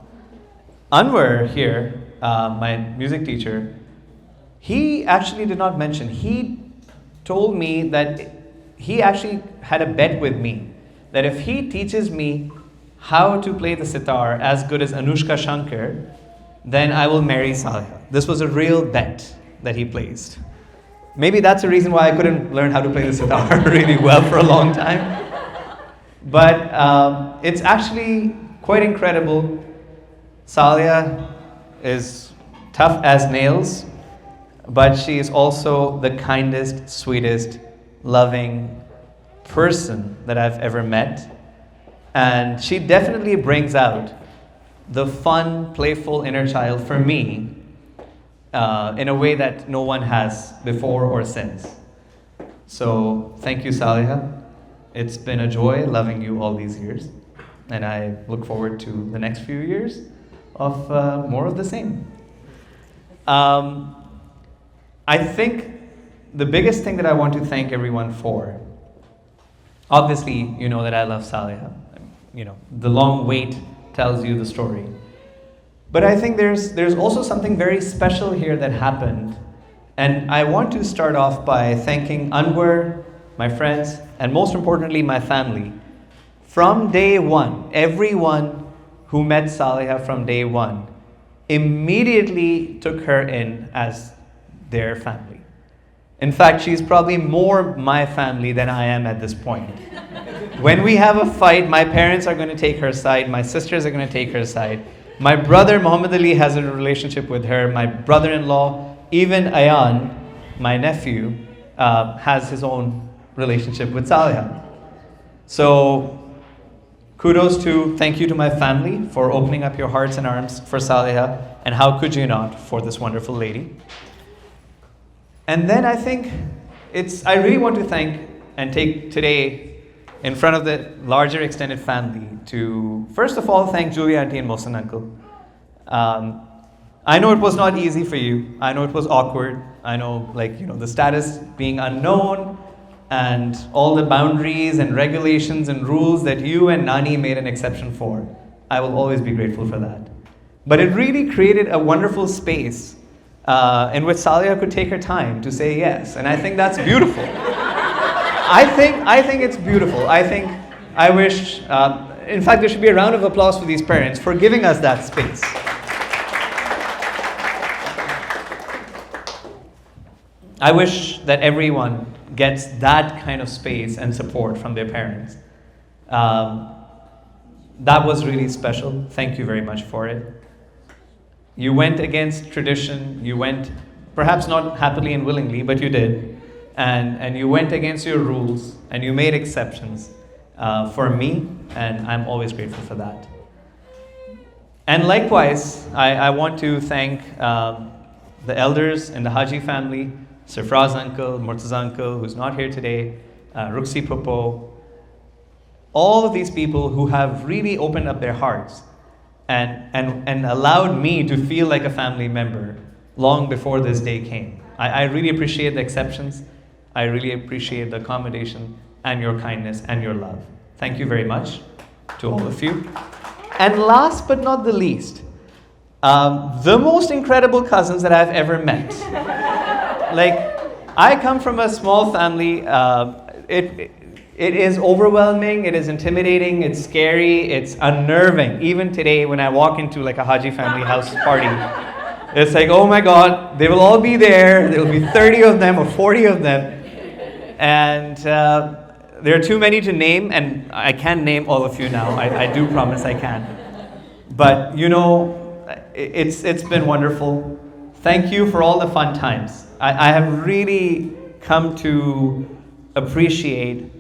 S1: Anwar here, my music teacher, he actually did not mention. He told me that he actually had a bet with me that if he teaches me how to play the sitar as good as Anushka Shankar, then I will marry Saleha. This was a real bet that he placed. Maybe that's the reason why I couldn't learn how to play the sitar really well for a long time. But it's actually quite incredible. Saleha is tough as nails, but she is also the kindest, sweetest, loving person that I've ever met. And she definitely brings out the fun, playful inner child for me in a way that no one has before or since. So thank you, Saleha. It's been a joy loving you all these years. And I look forward to the next few years of more of the same. I think the biggest thing that I want to thank everyone for, obviously, you know that I love Saleha. The long wait tells you the story. But I think there's also something very special here that happened. And I want to start off by thanking Anwar, my friends, and most importantly, my family. From day one, everyone who met Saleha from day one immediately took her in as their family. In fact, she's probably more my family than I am at this point. When we have a fight, my parents are going to take her side, my sisters are going to take her side. My brother Muhammad Ali has a relationship with her. My brother-in-law, even Ayan, my nephew, has his own relationship with Saleha. So thank you to my family for opening up your hearts and arms for Saleha, and how could you not for this wonderful lady. And then I think I really want to thank and take today in front of the larger extended family to, first of all, thank Julia Auntie and Mohsen Uncle. I know it was not easy for you. I know it was awkward. I know, the status being unknown and all the boundaries and regulations and rules that you and Nani made an exception for. I will always be grateful for that. But it really created a wonderful space in which Saleha could take her time to say yes. And I think that's beautiful. I think it's beautiful. I wish in fact, there should be a round of applause for these parents for giving us that space. I wish that everyone gets that kind of space and support from their parents. That was really special. Thank you very much for it. You went against tradition. You went, perhaps not happily and willingly, but you did. And you went against your rules, and you made exceptions for me, and I'm always grateful for that. And likewise, I want to thank the elders in the Haji family, Sarfraz uncle, Murtaza uncle, who's not here today, Ruksi Popo, all of these people who have really opened up their hearts and allowed me to feel like a family member long before this day came. I really appreciate the exceptions. I really appreciate the accommodation and your kindness and your love. Thank you very much to all of you. And last but not the least, the most incredible cousins that I've ever met. Like, I come from a small family. It is overwhelming, it is intimidating, it's scary, it's unnerving. Even today when I walk into like a Haji family house party, it's like, oh my God, they will all be there. There will be 30 of them or 40 of them. And there are too many to name, and I can't name all of you now. I do promise I can. But you know, it's been wonderful. Thank you for all the fun times. I have really come to appreciate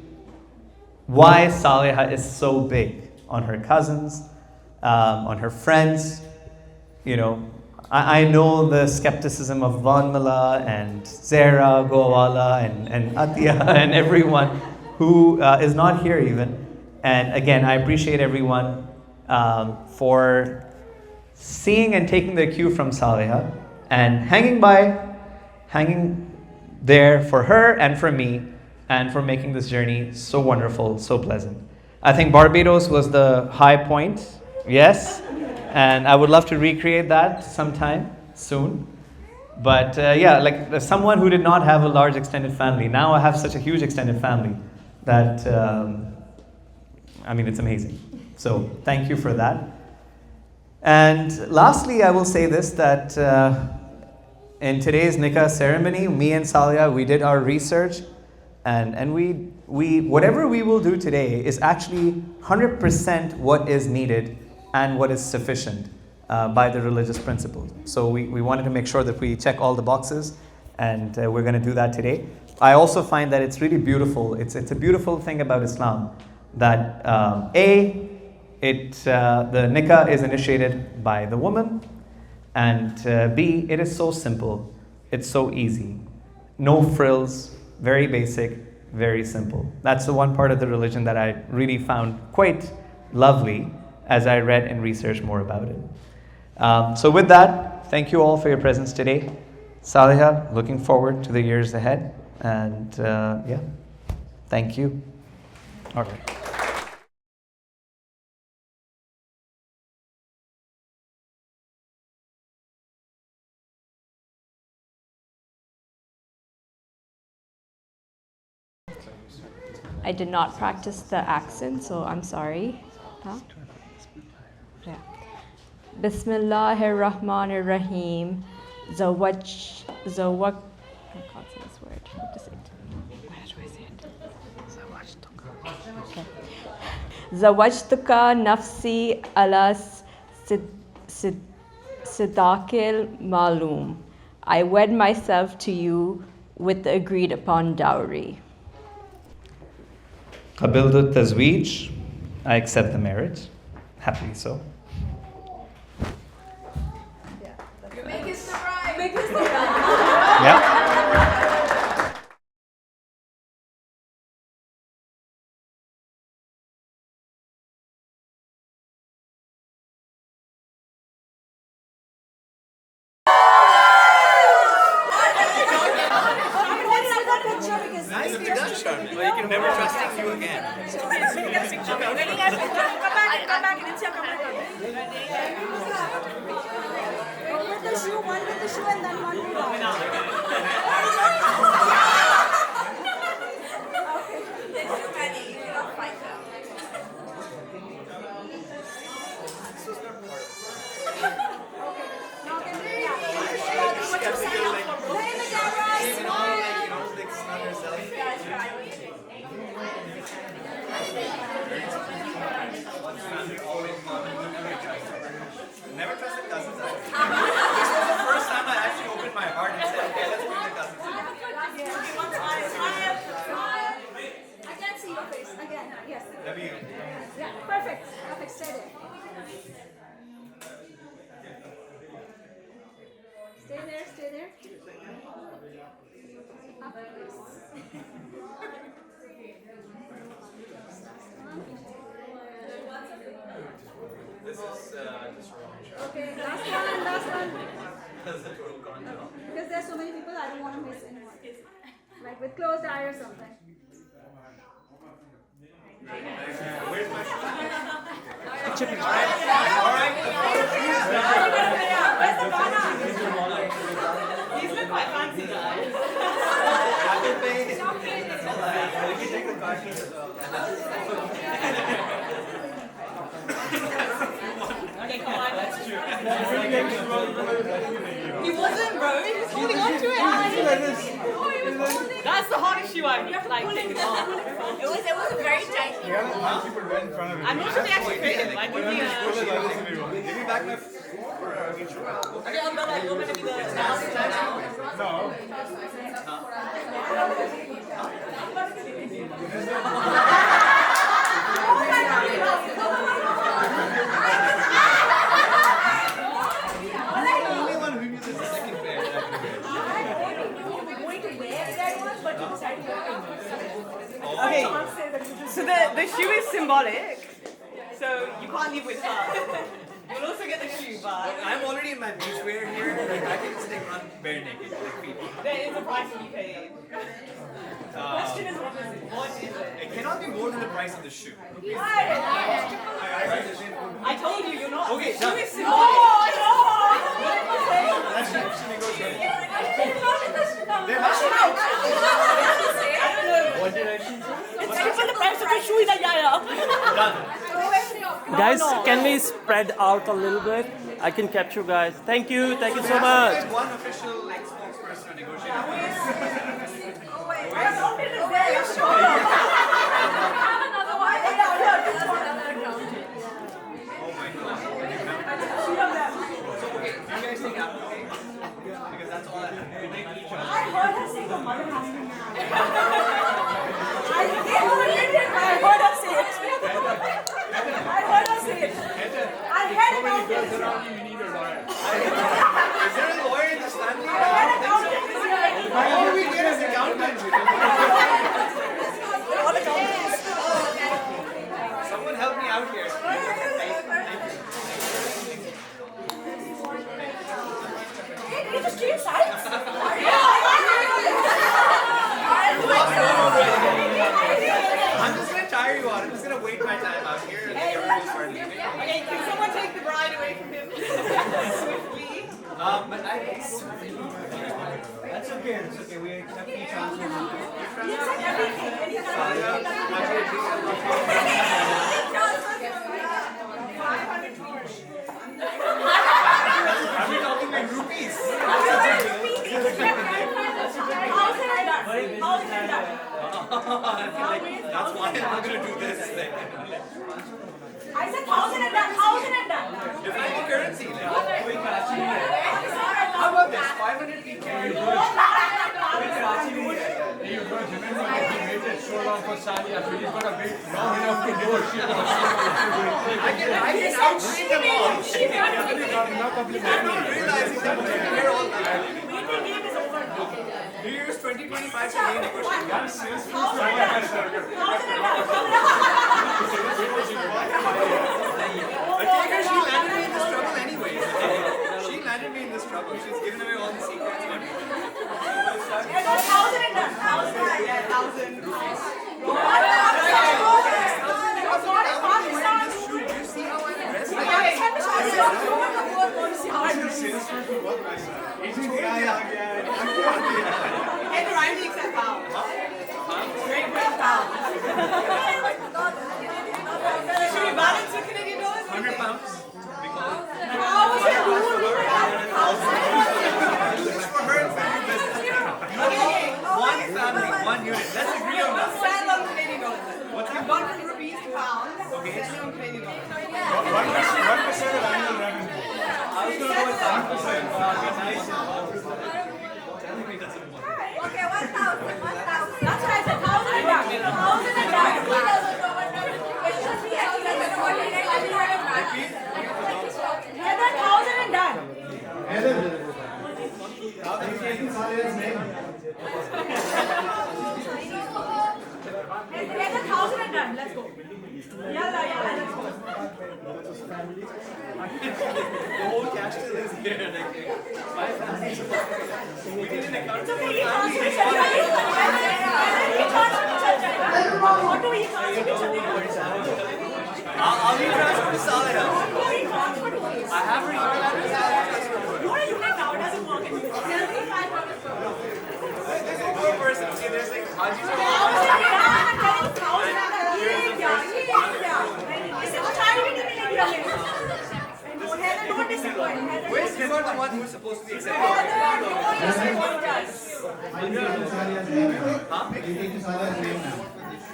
S1: why Saleha is so big on her cousins, on her friends. You know, I know the skepticism of Vanmala and Zara, Gowala and Atiya and everyone who is not here even. And again, I appreciate everyone for seeing and taking their cue from Saleha and hanging there for her and for me, and for making this journey so wonderful, so pleasant. I think Barbados was the high point, yes, and I would love to recreate that sometime soon. But yeah, like as someone who did not have a large extended family, now I have such a huge extended family that, I mean, it's amazing. So thank you for that. And lastly, I will say this, that in today's nikah ceremony, me and Saleha, we did our research. And we whatever we will do today is actually 100% what is needed and what is sufficient by the religious principles. So we wanted to make sure that we check all the boxes, and we're going to do that today. I also find that it's really beautiful. It's a beautiful thing about Islam that the nikah is initiated by the woman, and B, it is so simple. It's so easy. No frills. Very basic, very simple. That's the one part of the religion that I really found quite lovely as I read and researched more about it. So with that, thank you all for your presence today. Saleha, looking forward to the years ahead. And yeah, thank you. All right.
S15: I did not practice the accent, so I'm sorry. Huh? Yeah. Bismillahir Rahmanir Rahim. I can't say this word. What is it? Where do I say it? Okay. Zawajtuka nafsi ala sidakil malum. I wed myself to you with the agreed upon dowry.
S1: Qabiltu tazweej, I accept the marriage, happily so.
S9: You make it the bride. Make it the bride.
S1: Yeah.
S2: Nice introduction. Well, you can never trust you again.
S16: Come back and check with the shoe, one with the shoe, and then one without. Okay. There's too many. You cannot fight them.
S1: This is just wrong.
S16: Okay, last one.
S1: That's a total content.
S16: Because there's so many people, I don't want to miss anyone. Like with closed eye or something.
S1: Where's my
S17: These look quite fancy, guys.
S1: We can take the card keys as well.
S17: Okay, come on.
S1: That's true.
S17: He wasn't, bro. He was holding on to it. That's the hardest shoe I've like taken off. It was very tight. I'm not sure they actually fit him. Like,
S1: Give me back my.
S17: Okay, I'm like, you're gonna be the now.
S1: Only one who uses the second pair.
S17: Okay, so the shoe is symbolic, so you can't leave with her. You'll also get the shoe, but
S1: I'm already in my beachwear here. Like I can just like run bare naked like people.
S17: there is a price to be paid. Question is what is it?
S1: It cannot be more than the price of the shoe.
S17: I told you, you're not.
S1: Okay,
S17: the
S1: done.
S17: shoe is symbolic.
S1: That's she negotiated. What did I say?
S17: It's triple the price of the shoe in a yaya.
S18: Guys, can we spread out a little bit? I can capture guys. Thank you so much.
S1: One official like spokesperson to negotiate. Oh my god. So okay, do you guys think I'm okay? Because that's all I have. We make each other.
S16: I heard her say the mother has to I heard her say it. I heard her say it. I heard it out there.
S1: Is there a lawyer in this family? I don't think so. All we get is accountants. Someone help me out here.
S16: Did you just change sides?
S1: I'm just gonna tire you out. I'm just gonna wait my time out here and then everyone will start leaving.
S17: Okay, can someone take the bride away from him? Swiftly.
S1: But that's okay. That's okay. We accept each other. Are we talking like rupees? That's why I'm not gonna do this thing.
S16: I said 1,000 and done. 1,000 and done.
S1: Define the currency. How about this? 500 each. I can outstream them all. I'm not realizing that we've been here all night. New Year's 2025 today negotiation. I'm seriously she landed me in this trouble anyways. She landed me in this trouble. She's given away all the secrets and everything.
S16: 1,000 and done. 1,000.
S17: Yeah, 1,000.
S1: You see how I'm dressed?
S17: Hey, the rhyme makes that pound. Great red pound. Should we balance the Canadian dollars?
S1: 100 pounds.
S17: How is it
S1: It's for her and family business. One family, one unit. Let's agree on that.
S17: Stand on Canadian dollars. I've gone from rupees to pounds. Okay. Standing on Canadian dollars.
S1: 1% of annual revenue. I was going to go with 1%.
S16: Okay, 1,000. 1,000. That's what I said. 1,000 and done. 1,000 and done. Heather, 1,000 and done.
S5: Heather, how are you taking Salia's name?
S16: time. Let's go. Yalla, yalla, let's go.
S5: The whole cash still is there. Like, my family. We did an account.
S16: It's okay, he can't switch it. What do we can't switch it?
S5: I'll be transferred to Saleh. I have her email address.
S16: You're a unit now, it doesn't work.
S5: There's no per person. See, there's like Haji. Where's the one who's supposed to be accepted?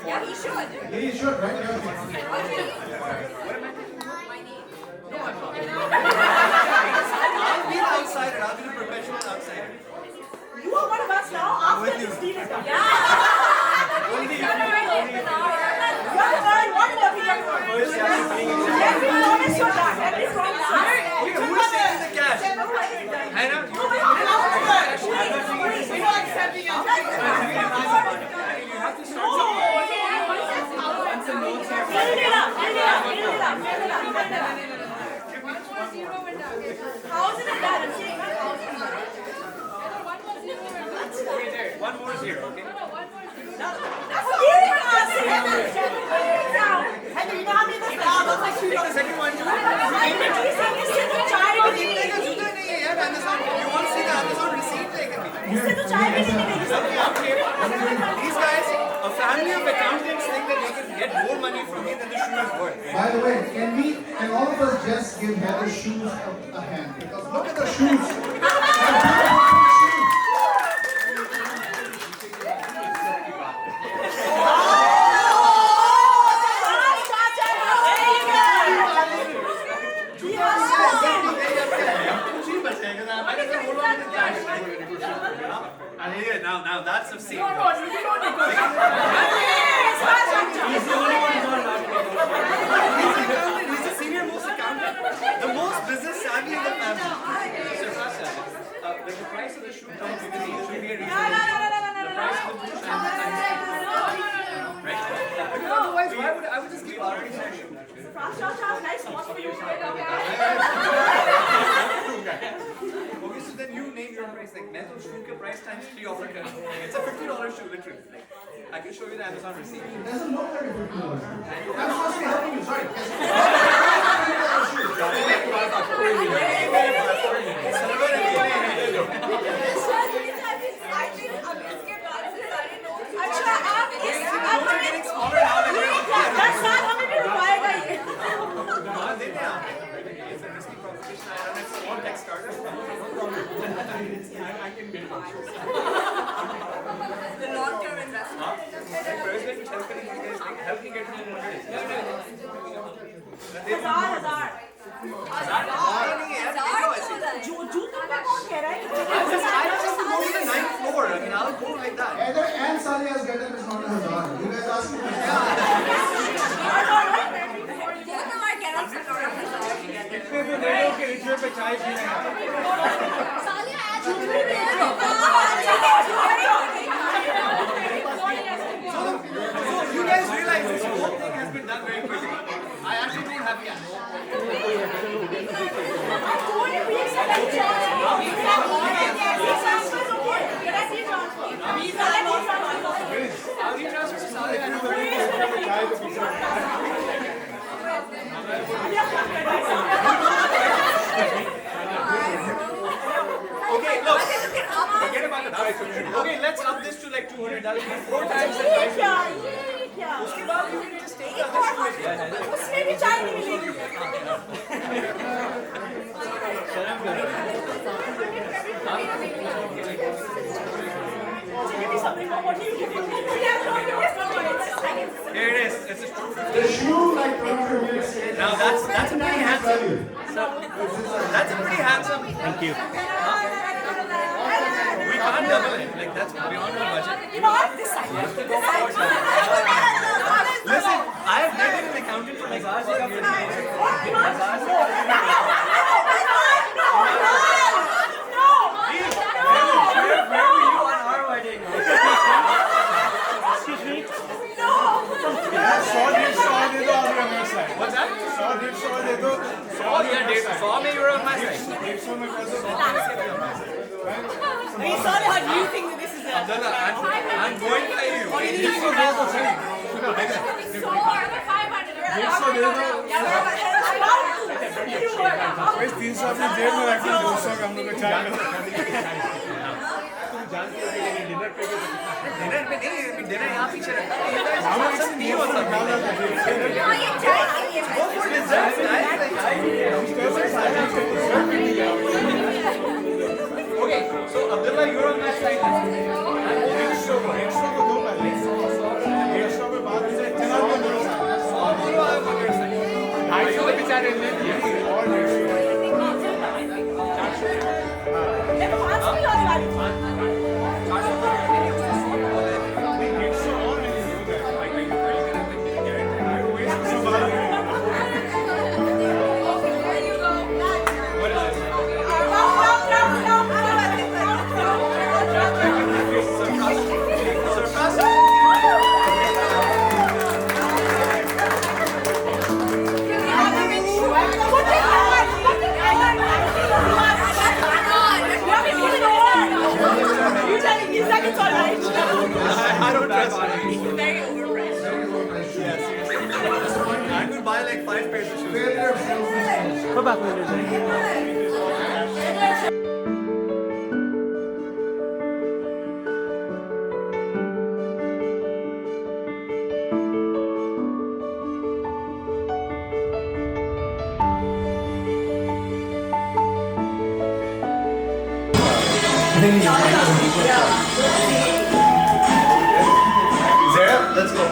S16: Yeah, he should.
S5: He should, right? I'll be the outsider. I'll be the perpetual outsider.
S16: You are one of us now. After this deal is done. Yeah.
S5: Only you.
S16: Every promise you're done. Every promise.
S5: Okay, who's taking the cash? Hannah, you're
S16: not accepting it.
S5: You have to start One more is here, okay? Take the second one too. You want to see the Amazon receipt? These guys, a family of accountants think that they can get more money from me than the shoe is worth.
S19: By the way, can all of us just give Heather's shoes a hand? Because look at the shoes.
S5: Now that's a scene.
S16: No, you don't negotiate.
S5: He's the only one who's not He's the senior most accountant. The most business savvy in the family. Like the price of the shoe comes with the should be a reason. The price of the shoe right? Otherwise, why would I would just keep ordering that shoe?
S16: Nice watch for you.
S5: Okay, so then you name your price, like mental shoe ke price times 3 of return. It's a $50 shoe, literally. Like, I can show you the Amazon receipt.
S19: It doesn't look like a $50 shoe. I'm supposed to be helping you, sorry.
S5: It's a risky proposition. I run a small tech startup. I can build one.
S16: The long-term investment.
S5: President is helping you guys, like, help me get to I'll go like that.
S19: Heather and Salia's getup is not a hazard. You guys ask me.
S5: So you guys realize this whole thing has been done very quickly. I actually don't have cash. I'll e-transfer to Salia and okay, look. Forget about the price. Okay, let's up this to like 200. That'll be 4 times the price. उसके बाद you can just take the other shoe.
S16: उसमें भी चाय नहीं मिलेगी.
S5: Here it is. It's a true.
S19: The shoe like
S5: now that's a pretty handsome. That's a pretty handsome.
S18: Thank you.
S5: We can't double it. Like that's beyond our budget.
S16: You know what? This side.
S5: Listen, I have dated an accountant for like 4 years. Where were you on our wedding?
S18: Excuse me.
S16: No.
S5: Swami, you're on my side.
S17: Hey, Saleh, how do you think that this is a...
S5: Abdullah, I'm going by you.
S17: Or do you think
S5: dinner पे नहीं, dinner यहाँ पीछे रखा है। सब नहीं हो सकता। Go for dessert, Okay, so Abdullah, you're on that side. I don't trust him. He's very overpriced. Yes. I could buy like 5 pairs of shoes. Go back later. Zara, let's go.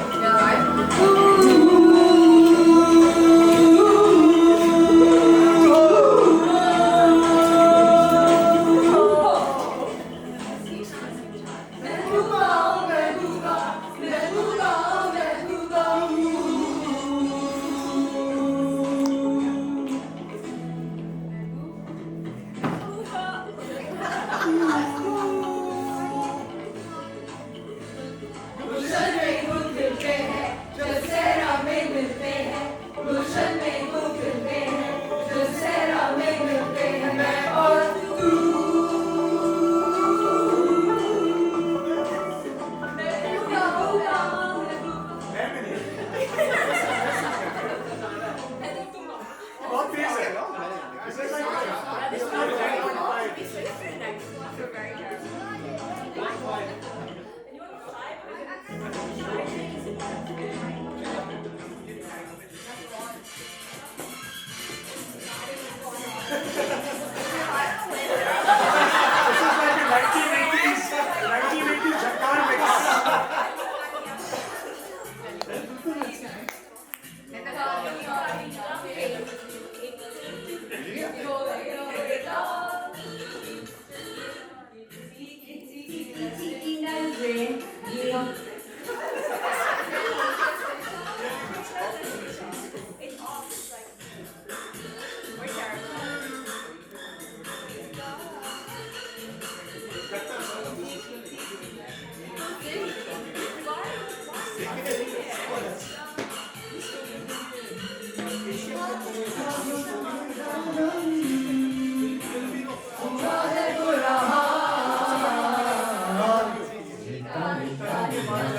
S2: Thank you.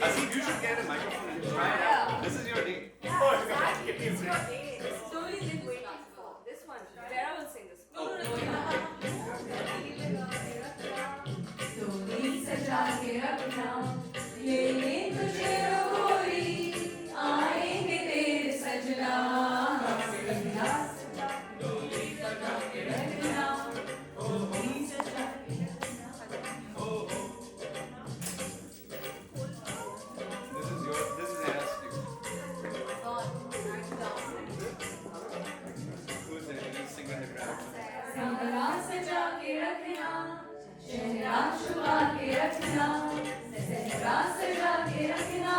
S1: Asif, you should get a microphone and try it out. This is your day.
S17: Slowly did wait. This one. Vera will sing this.
S2: डोली सजा के रखना ले ले तुझे रंगोली आएंगे तेरे सजना सजना डोली सजा के रखना डोली सजा के रखना
S1: This is Anna's stick. Who's it? You sing with the crowd.
S2: संभला सजा के रखना चेहरा छुपा के रखना सहरा सजा के रखना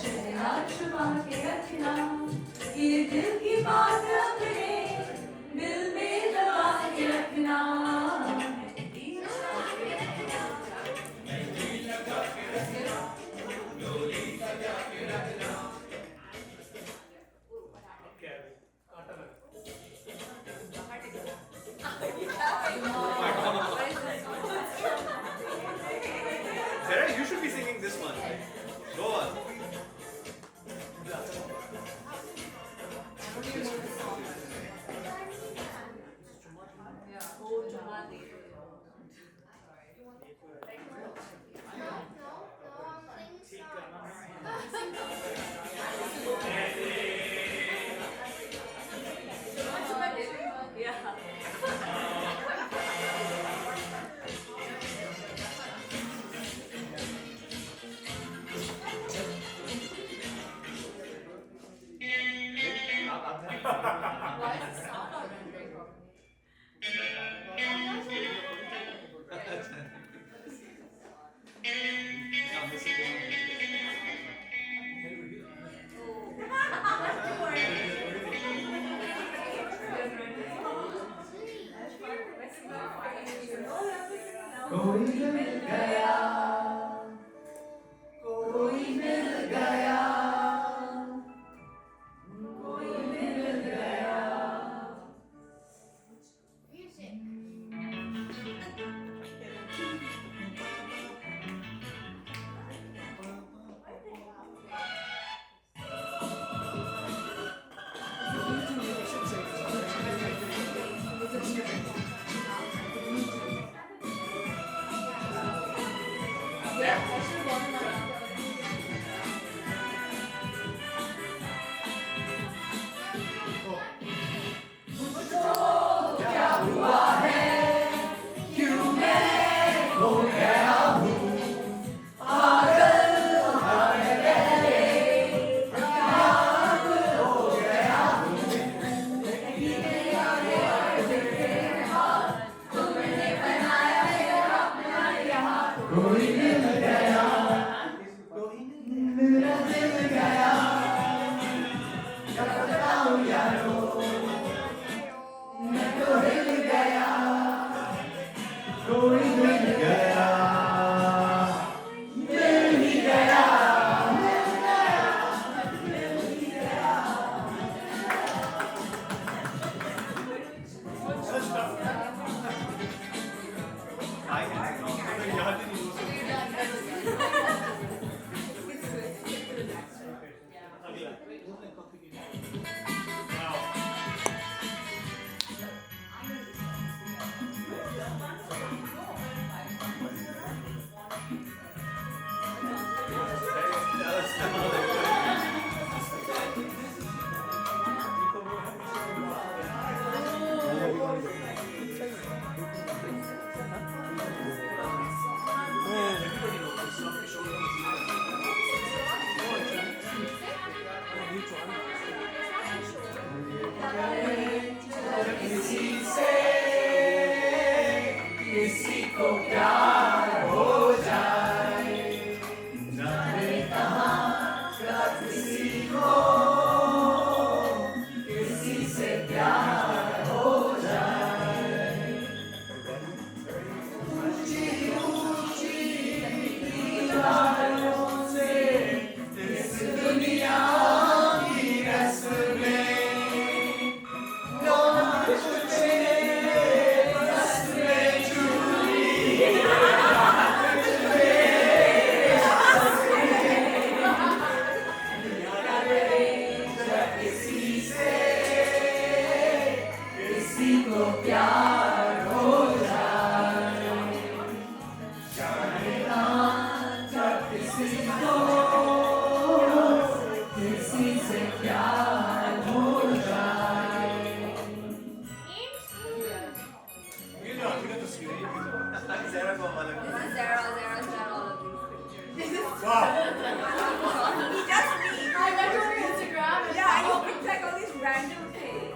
S2: चेहरा छुपा के रखना ये दिल की बात अपने दिल में दबा के रखना
S1: Sarah, you should be singing this one. Go on.
S2: कोई मिल गया कोई मिल गया कोई मिल गया क्या हुआ है क्यों मैं खो गया हूँ पागल पहले पागल हो गया हूँ तुमने बनाया है अपना यहाँ कोई मिल गया मेरा दिल गया क्या बताऊँ यारो मैं तो हिल गया कोई मिल गया मिल ही गया मिल ही गया किसी से किसी को प्यार हो जाए जाने कहाँ का किसी को किसी से प्यार हो जाए
S5: Zara को वाला
S16: This is Zara's done all of these.
S5: Wow.
S16: He does me. I went on your Instagram. Yeah, you picked like all these random things.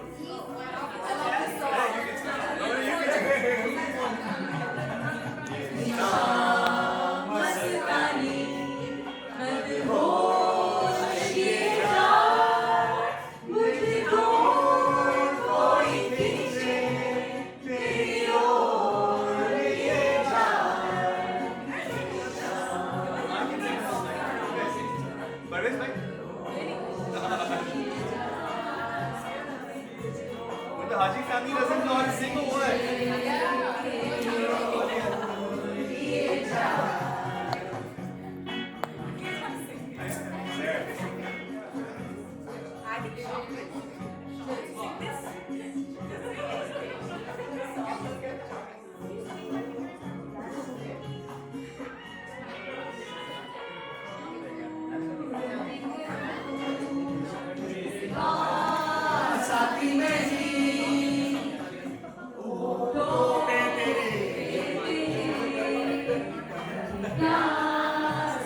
S5: Parvez भाई the Haji family doesn't know how to sing a word.
S2: साथी नहीं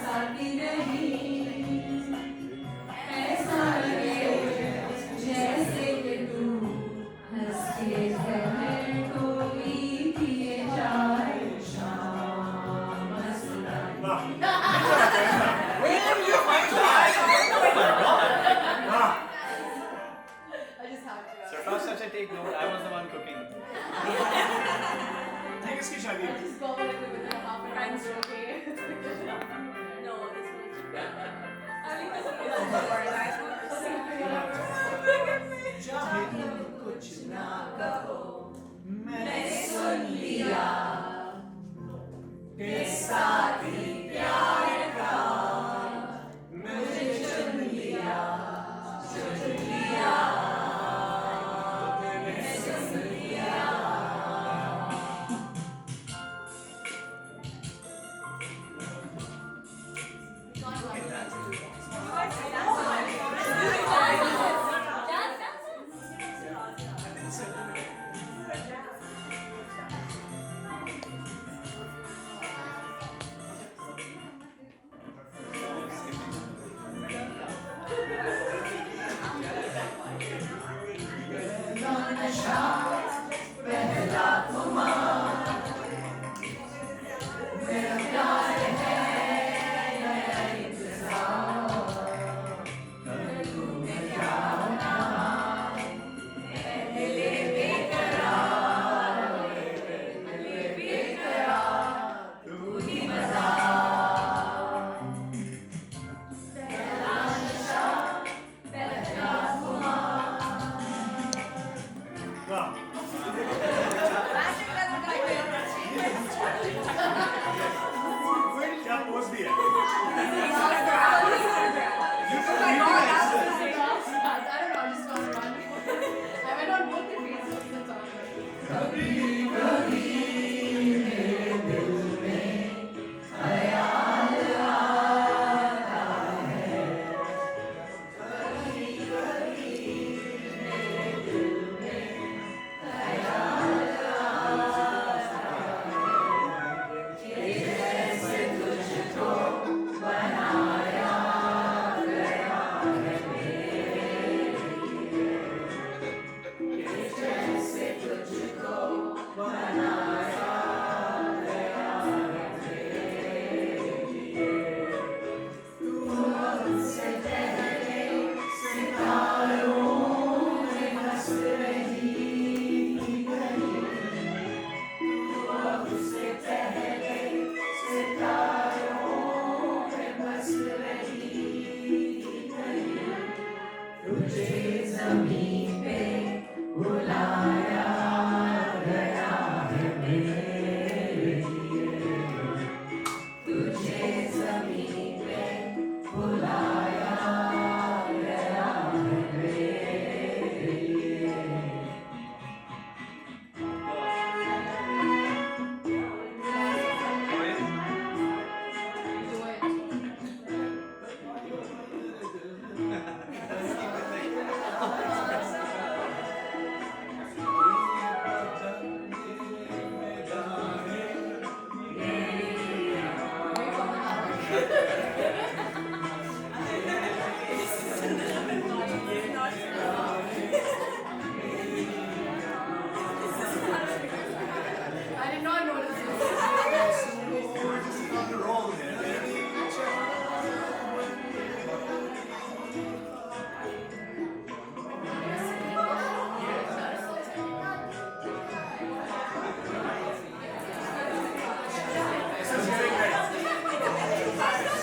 S2: साथी नहीं ऐसा लगे जैसे कि तू हंस के जहर कोई पिए जाए शाम
S1: Sarfraz Chacha, take note. I was the one cooking.
S5: ये किसकी शादी है?
S16: Just go with friends, okay? No, this was. I think this is
S2: चाहे कुछ ना कहो मैंने सुन लिया के साथी प्यार का मुझे चुन लिया मैंने सुन लिया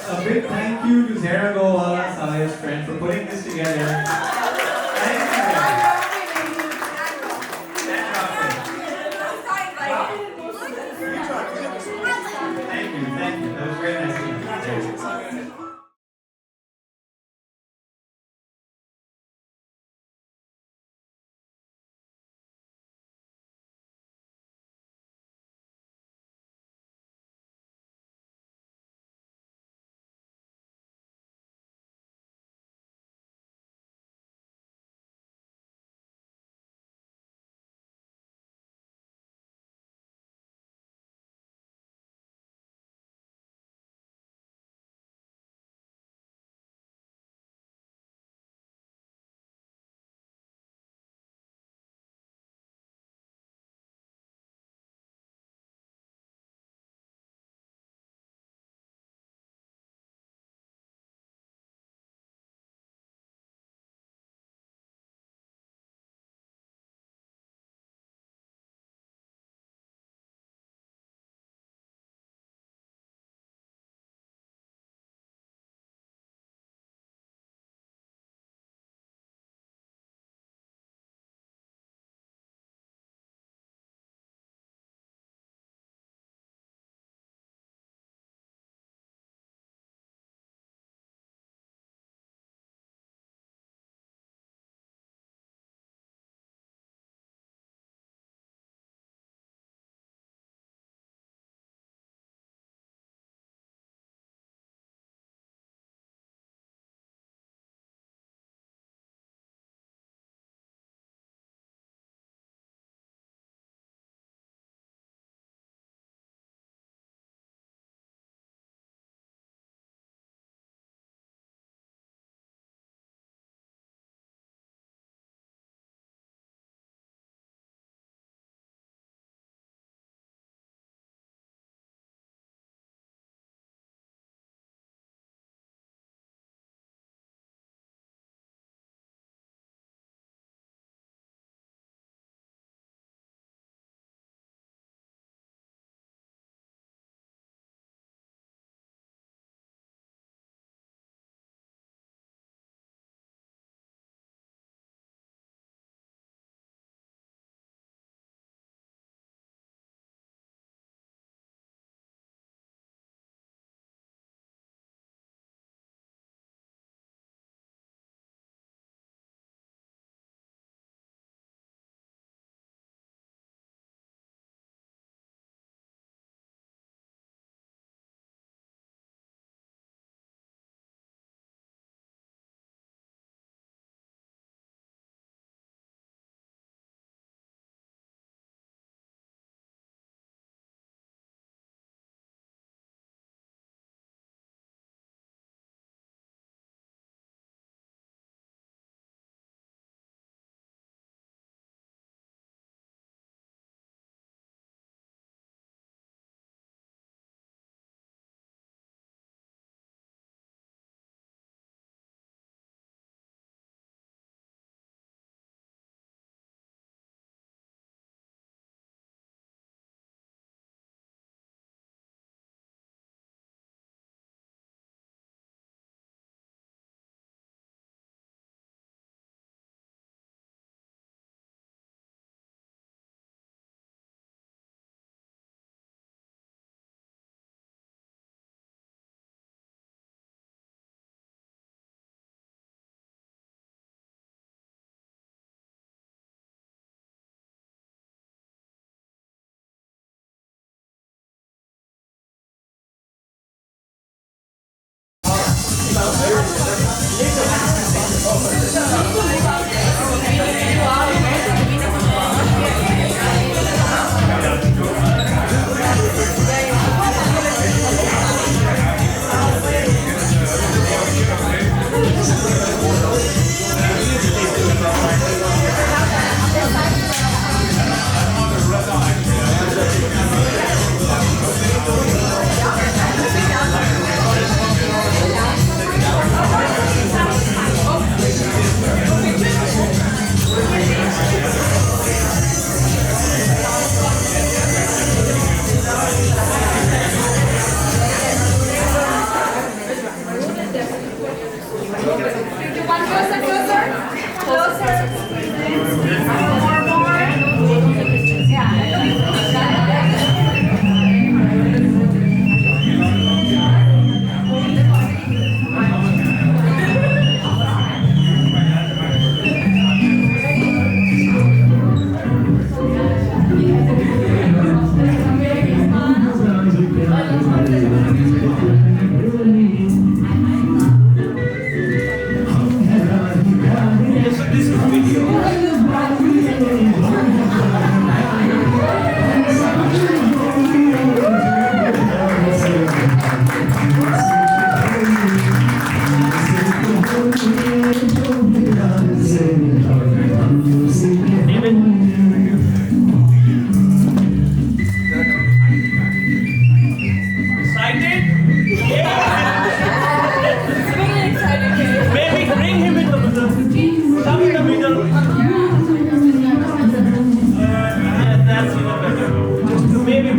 S20: a big thank you to Zara Goa, Saleha's friend, for putting this together. Thank you guys. Thank you. That was very nice of you.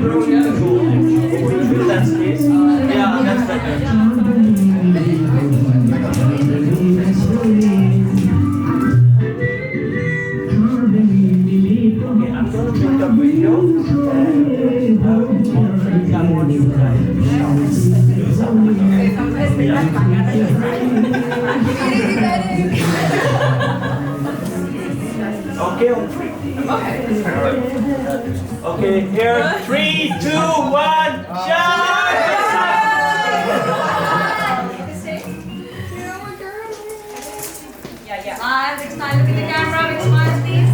S18: bro. Yeah, cool. Fill that space. Yeah, that's better. Okay, I'm gonna make a video and I want you guys to do something. Okay, on three. Okay, here, 3, 2, 1, shine!
S17: Yeah. Smile, big smile. Look at the camera. Big smile, please.